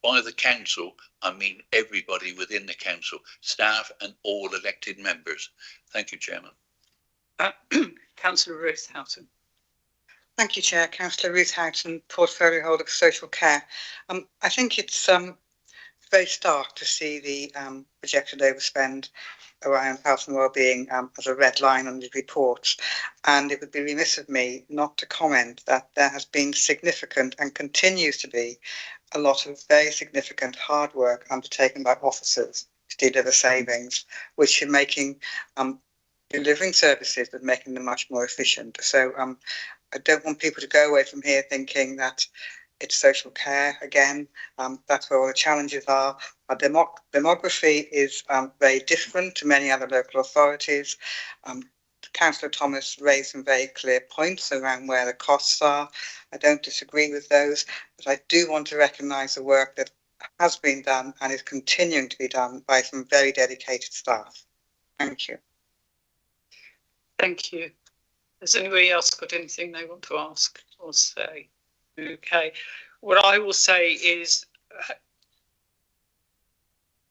By the council, I mean everybody within the council, staff and all elected members. Thank you, Chairman. Councillor Ruth Houghton. Thank you, Chair. Councillor Ruth Houghton, portfolio holder for social care. I think it's very stark to see the projected overspend around health and wellbeing as a red line on the reports, and it would be remiss of me not to comment that there has been significant and continues to be a lot of very significant hard work undertaken by officers to deliver savings, which are making delivering services but making them much more efficient. So I don't want people to go away from here thinking that it's social care again. That's where all the challenges are. Our demography is very different to many other local authorities. Councillor Thomas raised some very clear points around where the costs are. I don't disagree with those, but I do want to recognise the work that has been done and is continuing to be done by some very dedicated staff. Thank you. Thank you. Has anybody else got anything they want to ask or say? Okay. What I will say is,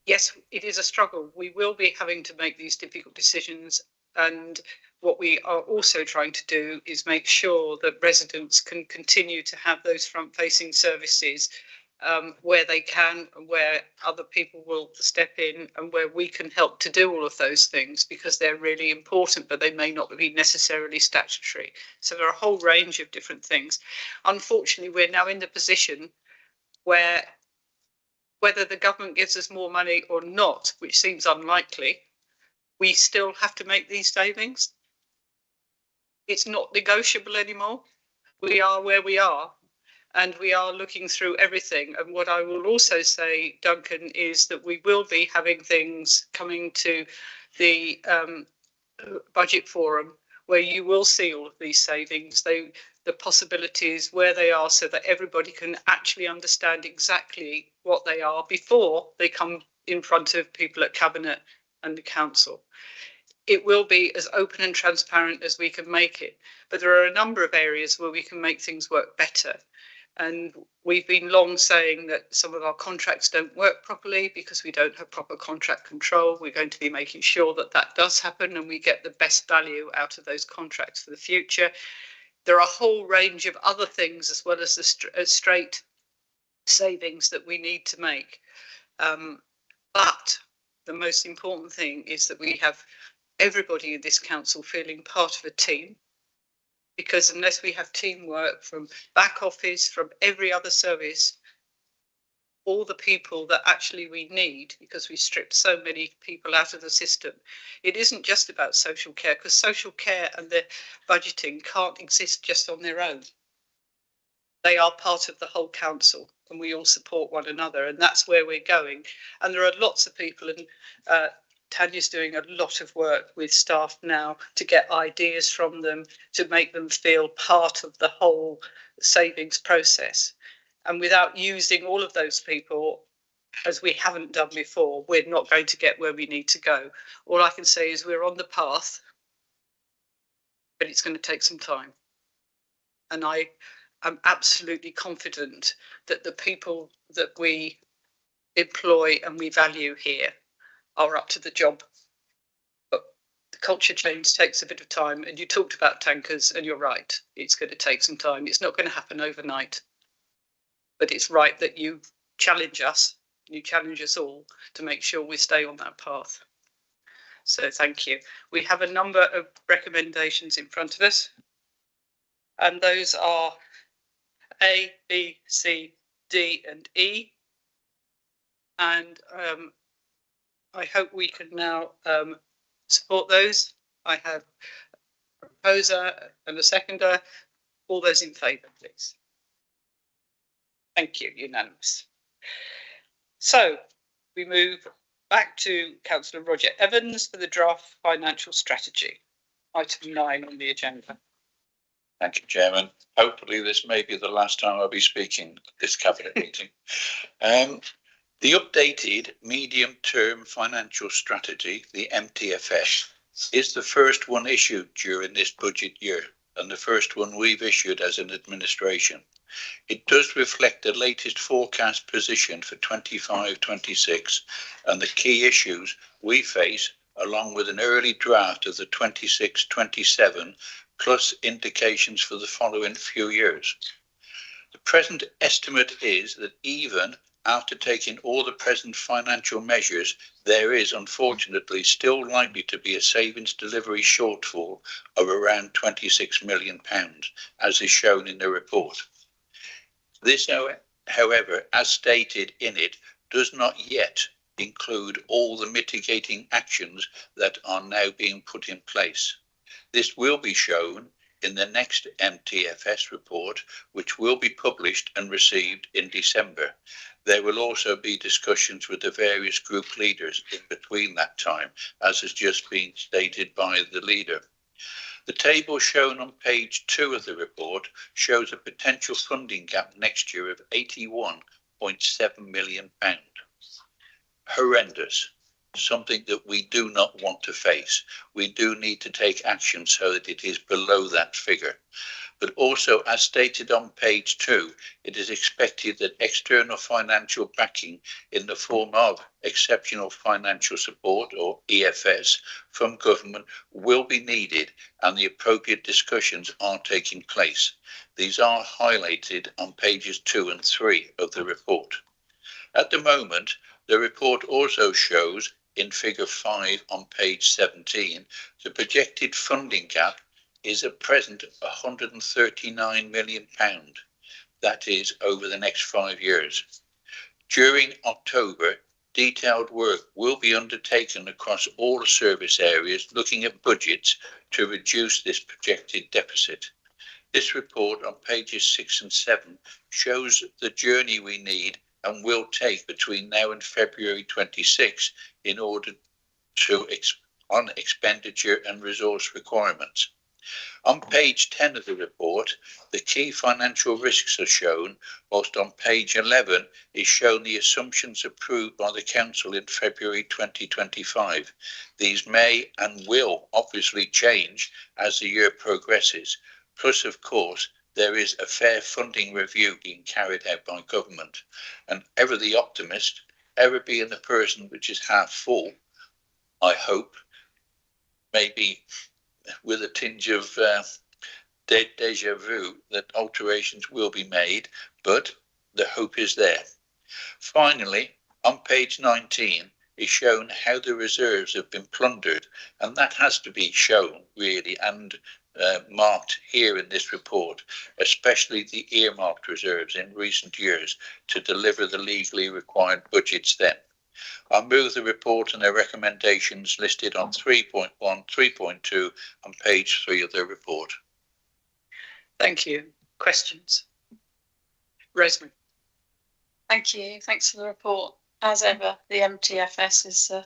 yes, it is a struggle. We will be having to make these difficult decisions. And what we are also trying to do is make sure that residents can continue to have those front-facing services where they can, and where other people will step in, and where we can help to do all of those things, because they're really important, but they may not be necessarily statutory. So there are a whole range of different things. Unfortunately, we're now in the position where, whether the government gives us more money or not, which seems unlikely, we still have to make these savings. It's not negotiable anymore. We are where we are. And we are looking through everything. And what I will also say, Duncan, is that we will be having things coming to the budget forum where you will see all of these savings, the possibilities, where they are, so that everybody can actually understand exactly what they are before they come in front of people at Cabinet and the Council. It will be as open and transparent as we can make it, but there are a number of areas where we can make things work better. And we've been long saying that some of our contracts don't work properly because we don't have proper contract control. We're going to be making sure that that does happen and we get the best value out of those contracts for the future. There are a whole range of other things as well as the straight savings that we need to make. But the most important thing is that we have everybody in this council feeling part of a team. Because unless we have teamwork from back office, from every other service, all the people that actually we need, because we stripped so many people out of the system, it isn't just about social care, because social care and the budgeting can't exist just on their own. They are part of the whole council and we all support one another, and that's where we're going. And there are lots of people, and Tanya's doing a lot of work with staff now to get ideas from them, to make them feel part of the whole savings process. And without using all of those people, as we haven't done before, we're not going to get where we need to go. All I can say is we're on the path, but it's going to take some time. And I am absolutely confident that the people that we employ and we value here are up to the job. But the culture change takes a bit of time, and you talked about tankers, and you're right, it's going to take some time. It's not going to happen overnight, but it's right that you challenge us all to make sure we stay on that path. So thank you. We have a number of recommendations in front of us, and those are A, B, C, D and E, and I hope we can now support those. I have a proposer and a seconder. All those in favour, please. Thank you, unanimous. So we move back to Councillor Roger Evans for the draft financial strategy. Item 9 on the agenda. Thank you, Chairman. Hopefully this may be the last time I'll be speaking at this Cabinet meeting. The updated medium-term financial strategy, the MTFS, is the first one issued during this budget year and the first one we've issued as an administration. It does reflect the latest forecast position for 25-26 and the key issues we face, along with an early draft of the 26-27 plus indications for the following few years. The present estimate is that even after taking all the present financial measures, there is unfortunately still likely to be a savings delivery shortfall of around £26 million, as is shown in the report. This, however, as stated in it, does not yet include all the mitigating actions that are now being put in place. This will be shown in the next MTFS report, which will be published and received in December. There will also be discussions with the various group leaders in between that time, as has just been stated by the leader. The table shown on page 2 of the report shows a potential funding gap next year of £81.7 million. Horrendous. Something that we do not want to face. We do need to take action so that it is below that figure. But also, as stated on page 2, it is expected that external financial backing in the form of exceptional financial support, or EFS, from government will be needed, and the appropriate discussions are taking place. These are highlighted on pages 2 and 3 of the report. At the moment, the report also shows in figure 5 on page 17, the projected funding gap is at present £139 million. That is over the next 5 years. During October, detailed work will be undertaken across all service areas looking at budgets to reduce this projected deficit. This report on pages 6 and 7 shows the journey we need and will take between now and February 26 in order to on expenditure and resource requirements. On page 10 of the report, the key financial risks are shown, whilst on page 11 is shown the assumptions approved by the Council in February 2025. These may and will obviously change as the year progresses. Plus, of course, there is a fair funding review being carried out by government. And ever the optimist, ever being the person which is half full, I hope, maybe with a tinge of deja vu, that alterations will be made, but the hope is there. Finally, on page 19 is shown how the reserves have been plundered, and that has to be shown really and marked here in this report, especially the earmarked reserves in recent years to deliver the legally required budgets then. I move the report and their recommendations listed on 3.1, 3.2 on page 3 of the report. Thank you. Questions? Rosemary. Thank you. Thanks for the report. As ever, the MTFS is a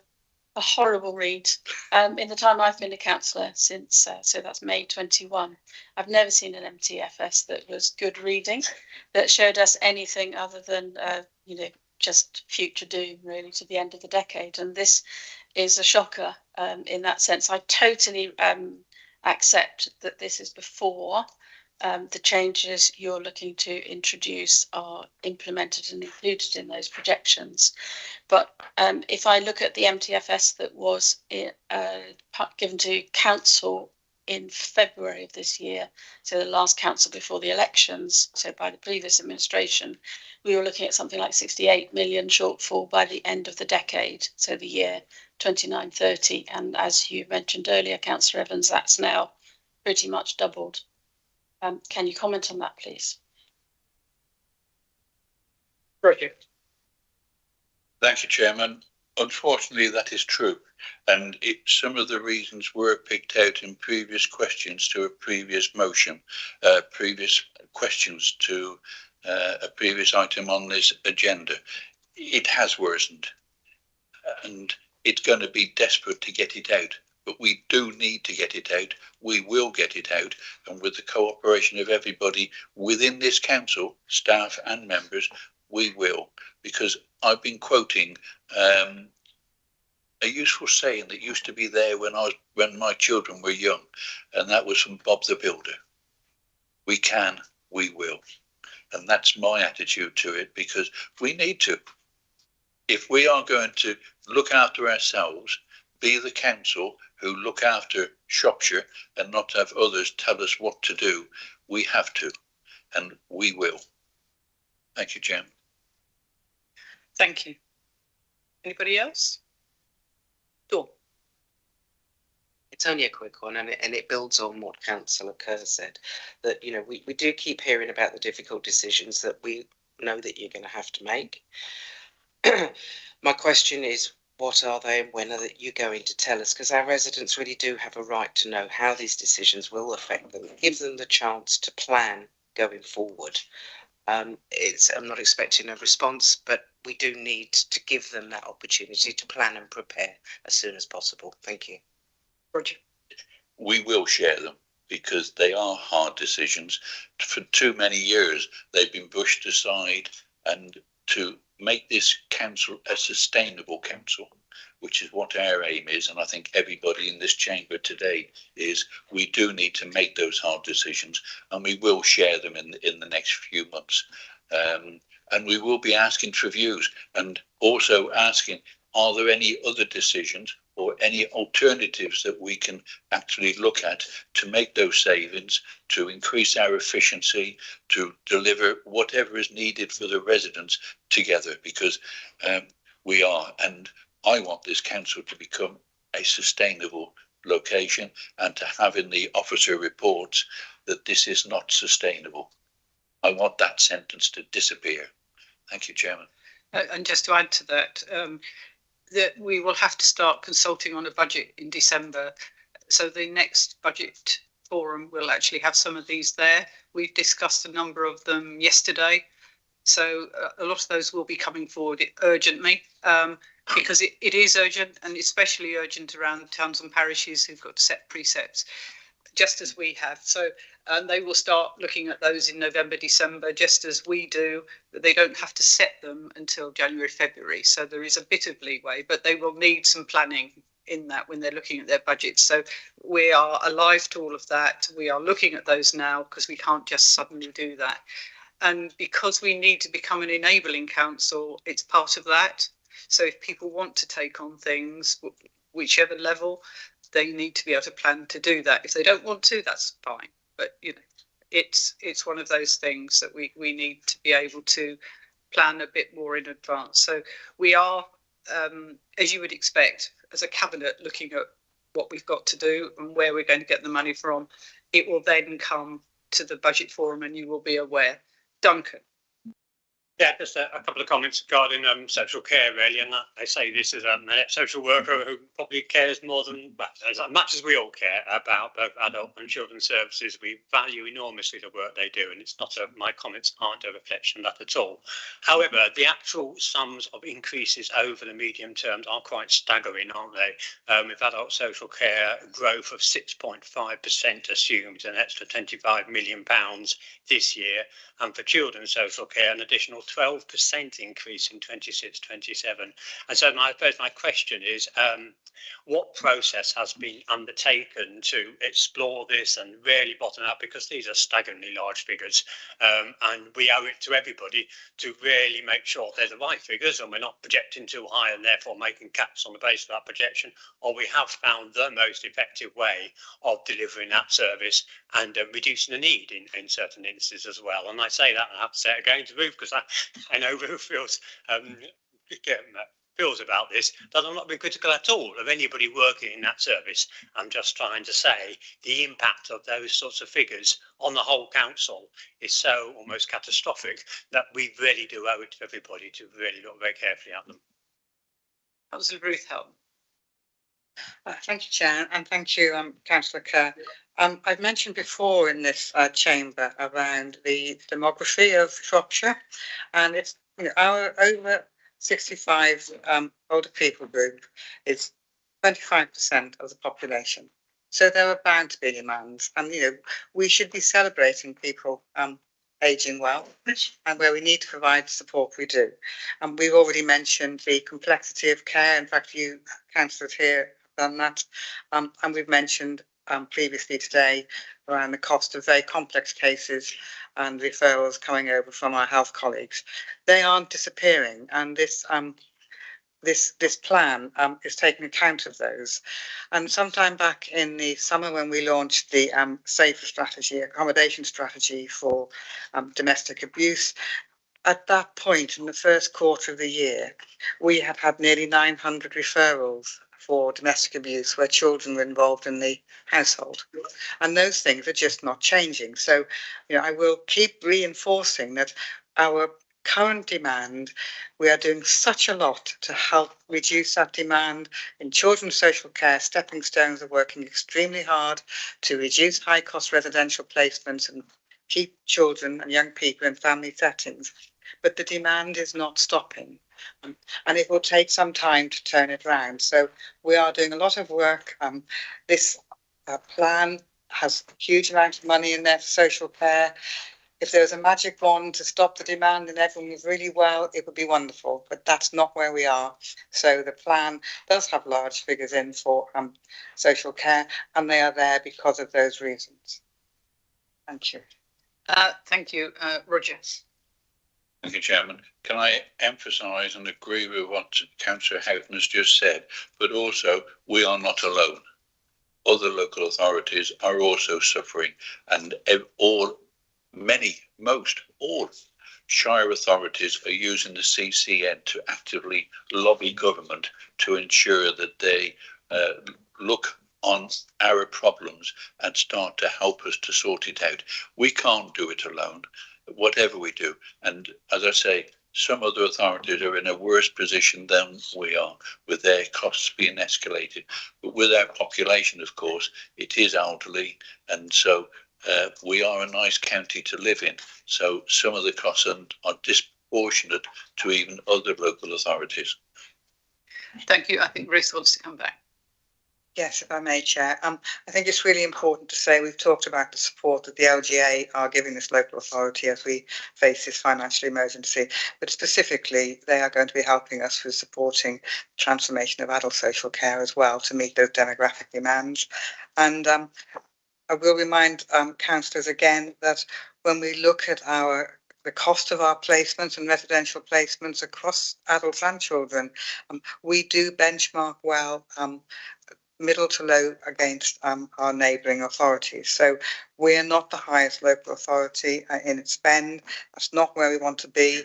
horrible read. In the time I've been a councillor since, so that's May 21, I've never seen an MTFS that was good reading, that showed us anything other than, just future doom really to the end of the decade. And this is a shocker in that sense. I totally accept that this is before the changes you're looking to introduce are implemented and included in those projections. But if I look at the MTFS that was given to council in February of this year, so the last council before the elections, so by the previous administration, we were looking at something like 68 million shortfall by the end of the decade, so the year 29-30. And as you mentioned earlier, Councillor Evans, that's now pretty much doubled. Can you comment on that, please? Roger. Thank you, Chairman. Unfortunately, that is true. And some of the reasons were picked out in previous questions to a previous motion, previous questions to a previous item on this agenda. It has worsened and it's going to be desperate to get it out. But we do need to get it out. We will get it out. And with the cooperation of everybody within this council, staff and members, we will. Because I've been quoting a useful saying that used to be there when my children were young. And that was from Bob the Builder. We can, we will. And that's my attitude to it, because we need to. If we are going to look after ourselves, be the council who look after Shropshire and not have others tell us what to do, we have to, and we will. Thank you, Jim. Thank you. Anybody else? Dawn. It's only a quick one, and it builds on what Councillor Kerr said, that, we do keep hearing about the difficult decisions that we know that you're going to have to make. My question is, what are they and when are you going to tell us? Because our residents really do have a right to know how these decisions will affect them. Give them the chance to plan going forward. I'm not expecting a response, but we do need to give them that opportunity to plan and prepare as soon as possible. Thank you. Roger. We will share them because they are hard decisions. For too many years, they've been brushed aside, and to make this council a sustainable council, which is what our aim is, and I think everybody in this chamber today is, we do need to make those hard decisions, and we will share them in the next few months. And we will be asking for views and also asking, are there any other decisions or any alternatives that we can actually look at to make those savings, to increase our efficiency, to deliver whatever is needed for the residents together, because we are, and I want this council to become a sustainable location, and to have in the officer reports that this is not sustainable. I want that sentence to disappear. Thank you, Chairman. And just to add to that, that we will have to start consulting on a budget in December. So the next budget forum will actually have some of these there. We've discussed a number of them yesterday. So a lot of those will be coming forward urgently, because it is urgent, and especially urgent around towns and parishes who've got set precepts. just as we have. So they will start looking at those in November, December, just as we do. But they don't have to set them until January, February. So there is a bit of leeway, but they will need some planning in that when they're looking at their budgets. So we are alive to all of that. We are looking at those now because we can't just suddenly do that. And because we need to become an enabling council, it's part of that. So if people want to take on things, whichever level, they need to be able to plan to do that. If they don't want to, that's fine. But you know, it's one of those things that we need to be able to plan a bit more in advance. So we are, as you would expect, as a cabinet, looking at what we've got to do and where we're going to get the money from. It will then come to the budget forum and you will be aware. Duncan. Yeah, just a couple of comments regarding social care, really. And I say this as a social worker who probably cares more than, well, as much as we all care about both adult and children's services. We value enormously the work they do, and it's not my comments aren't a reflection of that at all. However, the actual sums of increases over the medium term are quite staggering, aren't they? With adult social care growth of 6.5% assumed, an extra £25 million this year, and for children's social care an additional 12% increase in 26-27. And so I suppose my question is, what process has been undertaken to explore this and really bottom up, because these are staggeringly large figures, and we owe it to everybody to really make sure they're the right figures and we're not projecting too high and therefore making cuts on the basis of that projection, or we have found the most effective way of delivering that service and reducing the need in certain instances as well. And I say that, and I have to say it again to Ruth, because I know Ruth feels feels about this, that I'm not being critical at all of anybody working in that service. I'm just trying to say the impact of those sorts of figures on the whole council is so almost catastrophic that we really do owe it to everybody to really look very carefully at them. Councillor Ruth Helm. Thank you, Chair, and thank you, Councillor Kerr. I've mentioned before in this chamber around the demography of Shropshire, and it's, you know, our over 65 older people group is 25% of the population. So there are bound to be demands, and you know, we should be celebrating people ageing well, and where we need to provide support, we do. And we've already mentioned the complexity of care. In fact, you councillors here have done that, and we've mentioned previously today around the cost of very complex cases and referrals coming over from our health colleagues. They aren't disappearing, and this plan is taking account of those. And sometime back in the summer, when we launched the safer strategy, accommodation strategy for domestic abuse, at that point in the first quarter of the year, we had nearly 900 referrals for domestic abuse where children were involved in the household, and those things are just not changing. So, you know, I will keep reinforcing that our current demand, we are doing such a lot to help reduce that demand in children's social care. Stepping Stones are working extremely hard to reduce high cost residential placements and keep children and young people in family settings, but the demand is not stopping. And it will take some time to turn it around. So we are doing a lot of work. This plan has a huge amount of money in there for social care. If there was a magic wand to stop the demand and everyone was really well, it would be wonderful, but that's not where we are. So the plan does have large figures in for social care, and they are there because of those reasons. Thank you. Thank you, Roger. Thank you, Chairman. Can I emphasise and agree with what Councillor Houghton has just said, but also we are not alone. Other local authorities are also suffering, and all Shire authorities are using the CCN to actively lobby government to ensure that they look on our problems and start to help us to sort it out. We can't do it alone, whatever we do. And as I say, some other authorities are in a worse position than we are, with their costs being escalated. But with our population, of course, it is elderly, and so we are a nice county to live in. So some of the costs are disproportionate to even other local authorities. Thank you. I think Ruth wants to come back. Yes, if I may, Chair. I think it's really important to say we've talked about the support that the LGA are giving this local authority as we face this financial emergency, but specifically they are going to be helping us with supporting the transformation of adult social care as well to meet those demographic demands. And I will remind councillors again that when we look at the cost of our placements and residential placements across adults and children, we do benchmark well middle to low against our neighbouring authorities. So we are not the highest local authority in its spend. That's not where we want to be.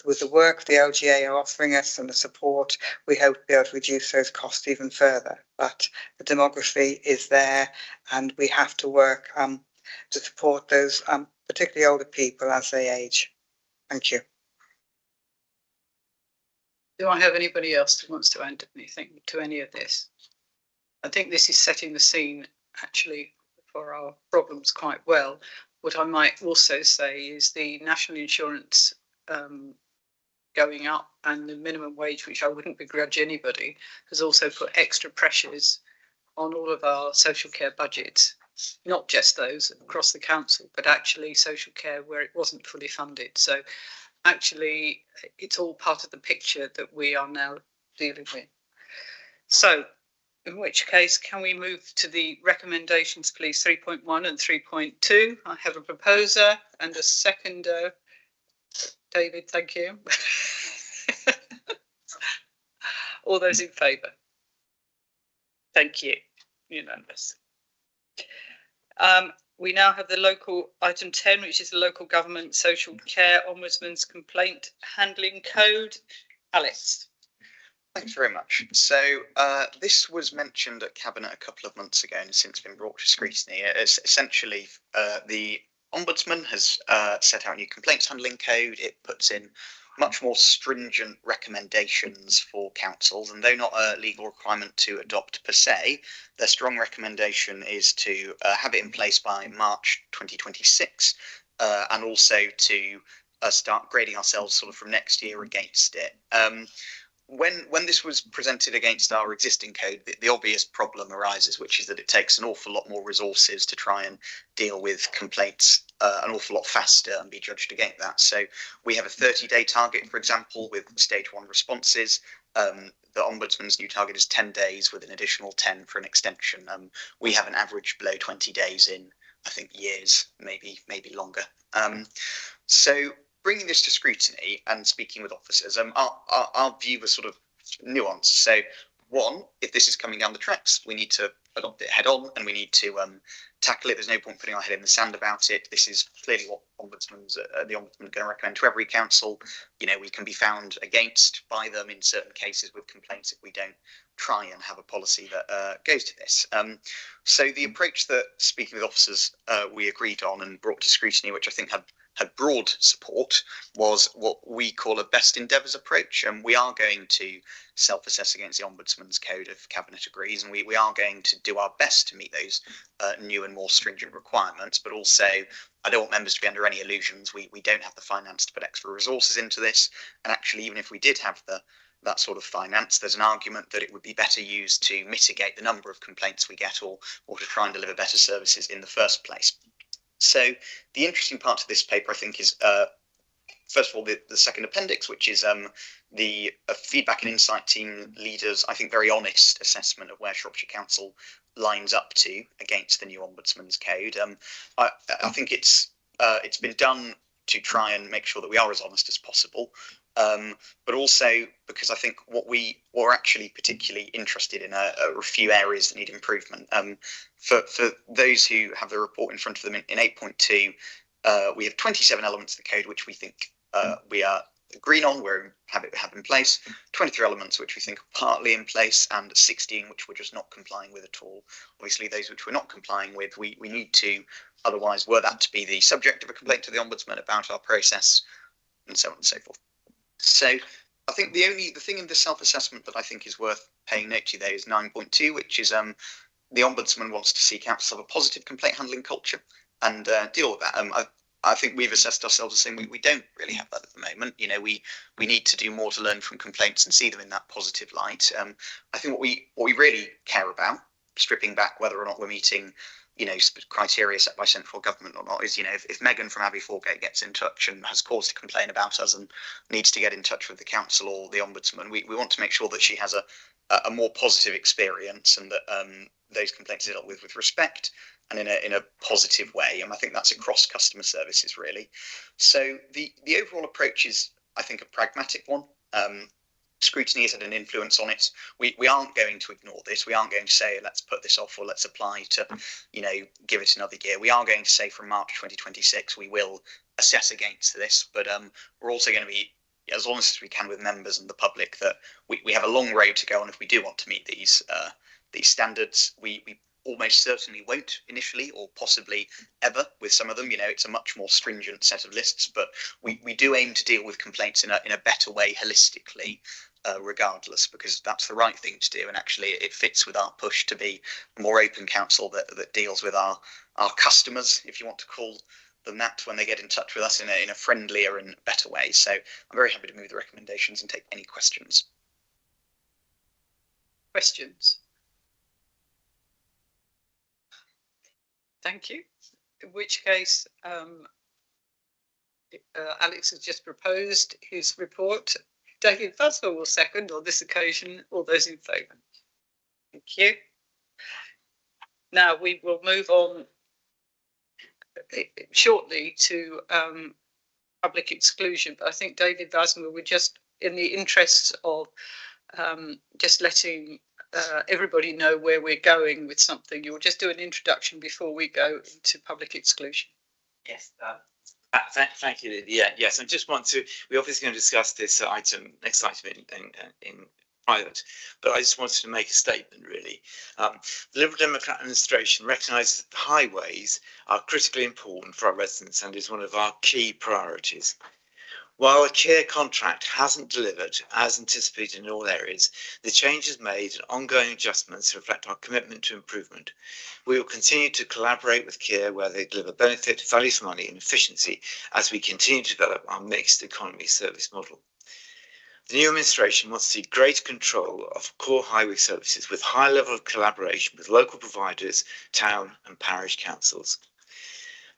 With the work the LGA are offering us and the support, we hope to be able to reduce those costs even further. But the demography is there and we have to work to support those, particularly older people as they age. Thank you. Do I have anybody else who wants to add anything to any of this? I think this is setting the scene actually for our problems quite well. What I might also say is the national insurance going up and the minimum wage, which I wouldn't begrudge anybody, has also put extra pressures on all of our social care budgets, not just those across the council, but actually social care where it wasn't fully funded. So actually it's all part of the picture that we are now dealing with. So in which case, can we move to the recommendations, please, 3.1 and 3.2? I have a proposer and a seconder. David, thank you. All those in favour? Thank you. Unanimous. We now have the local item 10, which is the local government social care ombudsman's complaint handling code. Alex. Thanks very much. So this was mentioned at Cabinet a couple of months ago and has since been brought to scrutiny. It's essentially the Ombudsman has set out a new complaints handling code. It puts in much more stringent recommendations for councils, and though not a legal requirement to adopt per se, their strong recommendation is to have it in place by March 2026 and also to start grading ourselves sort of from next year against it. When this was presented against our existing code, the obvious problem arises, which is that it takes an awful lot more resources to try and deal with complaints an awful lot faster and be judged against that. So we have a 30-day target, for example, with stage 1 responses. The Ombudsman's new target is 10 days with an additional 10 for an extension. We have an average below 20 days in, I think, years, maybe longer. So bringing this to scrutiny and speaking with officers, our view was sort of nuanced. So one, if this is coming down the tracks, we need to adopt it head on and we need to tackle it. There's no point putting our head in the sand about it. This is clearly what the Ombudsman are going to recommend to every council. You know, we can be found against by them in certain cases with complaints if we don't try and have a policy that goes to this. So the approach that, speaking with officers, we agreed on and brought to scrutiny, which I think had broad support, was what we call a best endeavours approach. And we are going to self-assess against the Ombudsman's code if Cabinet agrees, and we are going to do our best to meet those new and more stringent requirements. But also, I don't want members to be under any illusions. We don't have the finance to put extra resources into this. And actually, even if we did have that sort of finance, there's an argument that it would be better used to mitigate the number of complaints we get or to try and deliver better services in the first place. So the interesting part of this paper, I think, is first of all the second appendix, which is the feedback and insight team leaders, I think, very honest assessment of where Shropshire Council lines up to against the new Ombudsman's code. I think it's been done to try and make sure that we are as honest as possible. But also because I think what we're actually particularly interested in are a few areas that need improvement. For those who have the report in front of them, in 8.2, we have 27 elements of the code which we think we are green on, we have in place, 23 elements which we think are partly in place, and 16 which we're just not complying with at all. Obviously, those which we're not complying with, we need to, otherwise, were that to be the subject of a complaint to the Ombudsman about our process, and so on and so forth. So I think the thing in the self-assessment that I think is worth paying note to there is 9.2, which is the Ombudsman wants to see councils have a positive complaint handling culture and deal with that. I think we've assessed ourselves as saying we don't really have that at the moment. You know, we need to do more to learn from complaints and see them in that positive light. I think what we really care about stripping back whether or not we're meeting, you know, criteria set by central government or not, is, you know, if Megan from Abbey Foregate gets in touch and has cause to complain about us and needs to get in touch with the council or the ombudsman, we want to make sure that she has a more positive experience, and that those complaints are dealt with respect and in a positive way. And I think that's across customer services, really. So the overall approach is, I think, a pragmatic one. Scrutiny has had an influence on it. We aren't going to ignore this. We aren't going to say, let's put this off, or let's apply to, you know, give it another year. We are going to say from March 2026, we will assess against this, but we're also going to be as honest as we can with members and the public that we have a long road to go on if we do want to meet these standards. We almost certainly won't initially, or possibly ever, with some of them. You know, it's a much more stringent set of lists, but we do aim to deal with complaints in a better way holistically, regardless, because that's the right thing to do, and actually it fits with our push to be a more open council that deals with our customers, if you want to call them that, when they get in touch with us in a friendlier and better way. So I'm very happy to move the recommendations and take any questions. Questions? Thank you. In which case, Alex has just proposed his report. David Fazwell will second on this occasion. All those in favour? Thank you. Now we will move on shortly to public exclusion, but I think David Fazwell would just, in the interests of just letting everybody know where we're going with something, you'll just do an introduction before we go into public exclusion. Yes. Thank you, Lydia. Yes, I just want to, we're obviously going to discuss this next item in private, but I just wanted to make a statement, really. The Liberal Democrat administration recognises that the highways are critically important for our residents and is one of our key priorities. While the Quay contract hasn't delivered as anticipated in all areas, the changes made and ongoing adjustments reflect our commitment to improvement. We will continue to collaborate with Quay where they deliver benefit, value for money and efficiency as we continue to develop our mixed economy service model. The new administration wants to see greater control of core highway services with high level of collaboration with local providers, town and parish councils.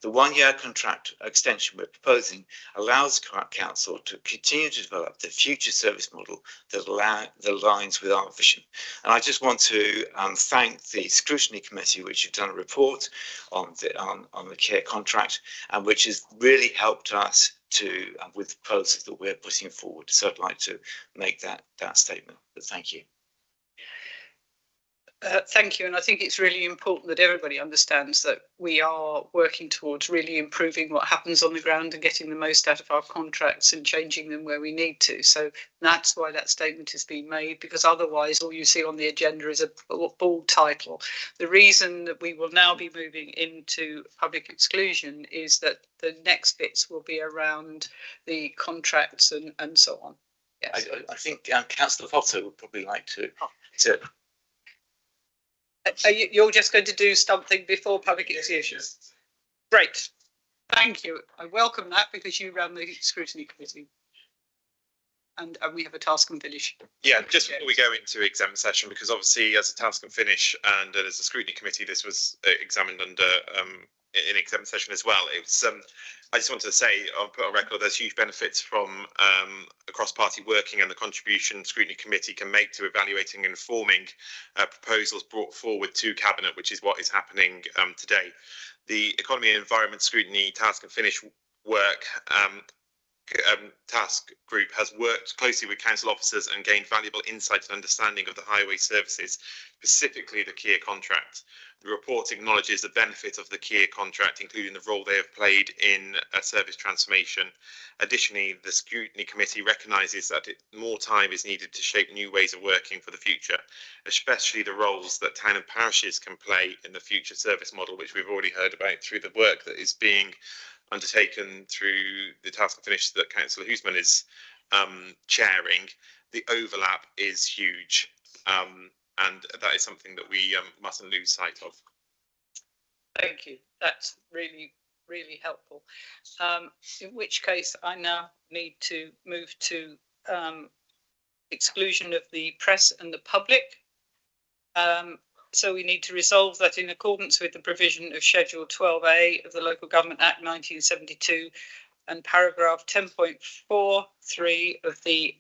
The one-year contract extension we're proposing allows the council to continue to develop the future service model that aligns with our vision. And I just want to thank the Scrutiny Committee, which have done a report on the Quay contract, and which has really helped us to with the proposals that we're putting forward. So I'd like to make that statement. But thank you. Thank you, and I think it's really important that everybody understands that we are working towards really improving what happens on the ground and getting the most out of our contracts and changing them where we need to. So that's why that statement has been made, because otherwise all you see on the agenda is a bald title. The reason that we will now be moving into public exclusion is that the next bits will be around the contracts and so on. Yes. I think Councillor Potter would probably like to you're just going to do something before public exclusion? Great. Thank you. I welcome that because you ran the Scrutiny Committee. And we have a task and finish. Yeah, just before we go into exempt session, because obviously as a task and finish and as a Scrutiny Committee, this was examined under in exempt session as well. It's I just wanted to say, I'll put on record, there's huge benefits from cross-party working and the contribution Scrutiny Committee can make to evaluating and informing proposals brought forward to Cabinet, which is what is happening today. The Economy and Environment Scrutiny Task and Finish work task group has worked closely with council officers and gained valuable insight and understanding of the highway services, specifically the Quay contract. The report acknowledges the benefit of the Quay contract, including the role they have played in service transformation. Additionally, the Scrutiny Committee recognises that more time is needed to shape new ways of working for the future, especially the roles that town and parishes can play in the future service model, which we've already heard about through the work that is being undertaken through the task and finish that Councillor Hoosman is chairing. The overlap is huge, and that is something that we mustn't lose sight of. Thank you. That's really, really helpful. In which case, I now need to move to exclusion of the press and the public. So we need to resolve that in accordance with the provision of Schedule 12A of the Local Government Act 1972 and paragraph 10.43 of the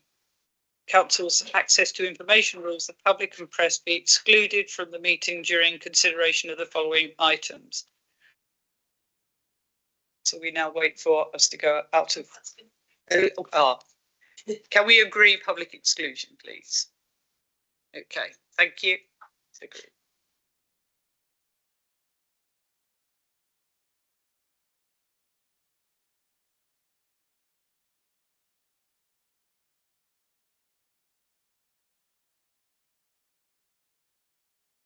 Council's access to information rules, the public and press be excluded from the meeting during consideration of the following items. So we now wait for us to go out of. Can we agree public exclusion, please? Okay, thank you. Agreed.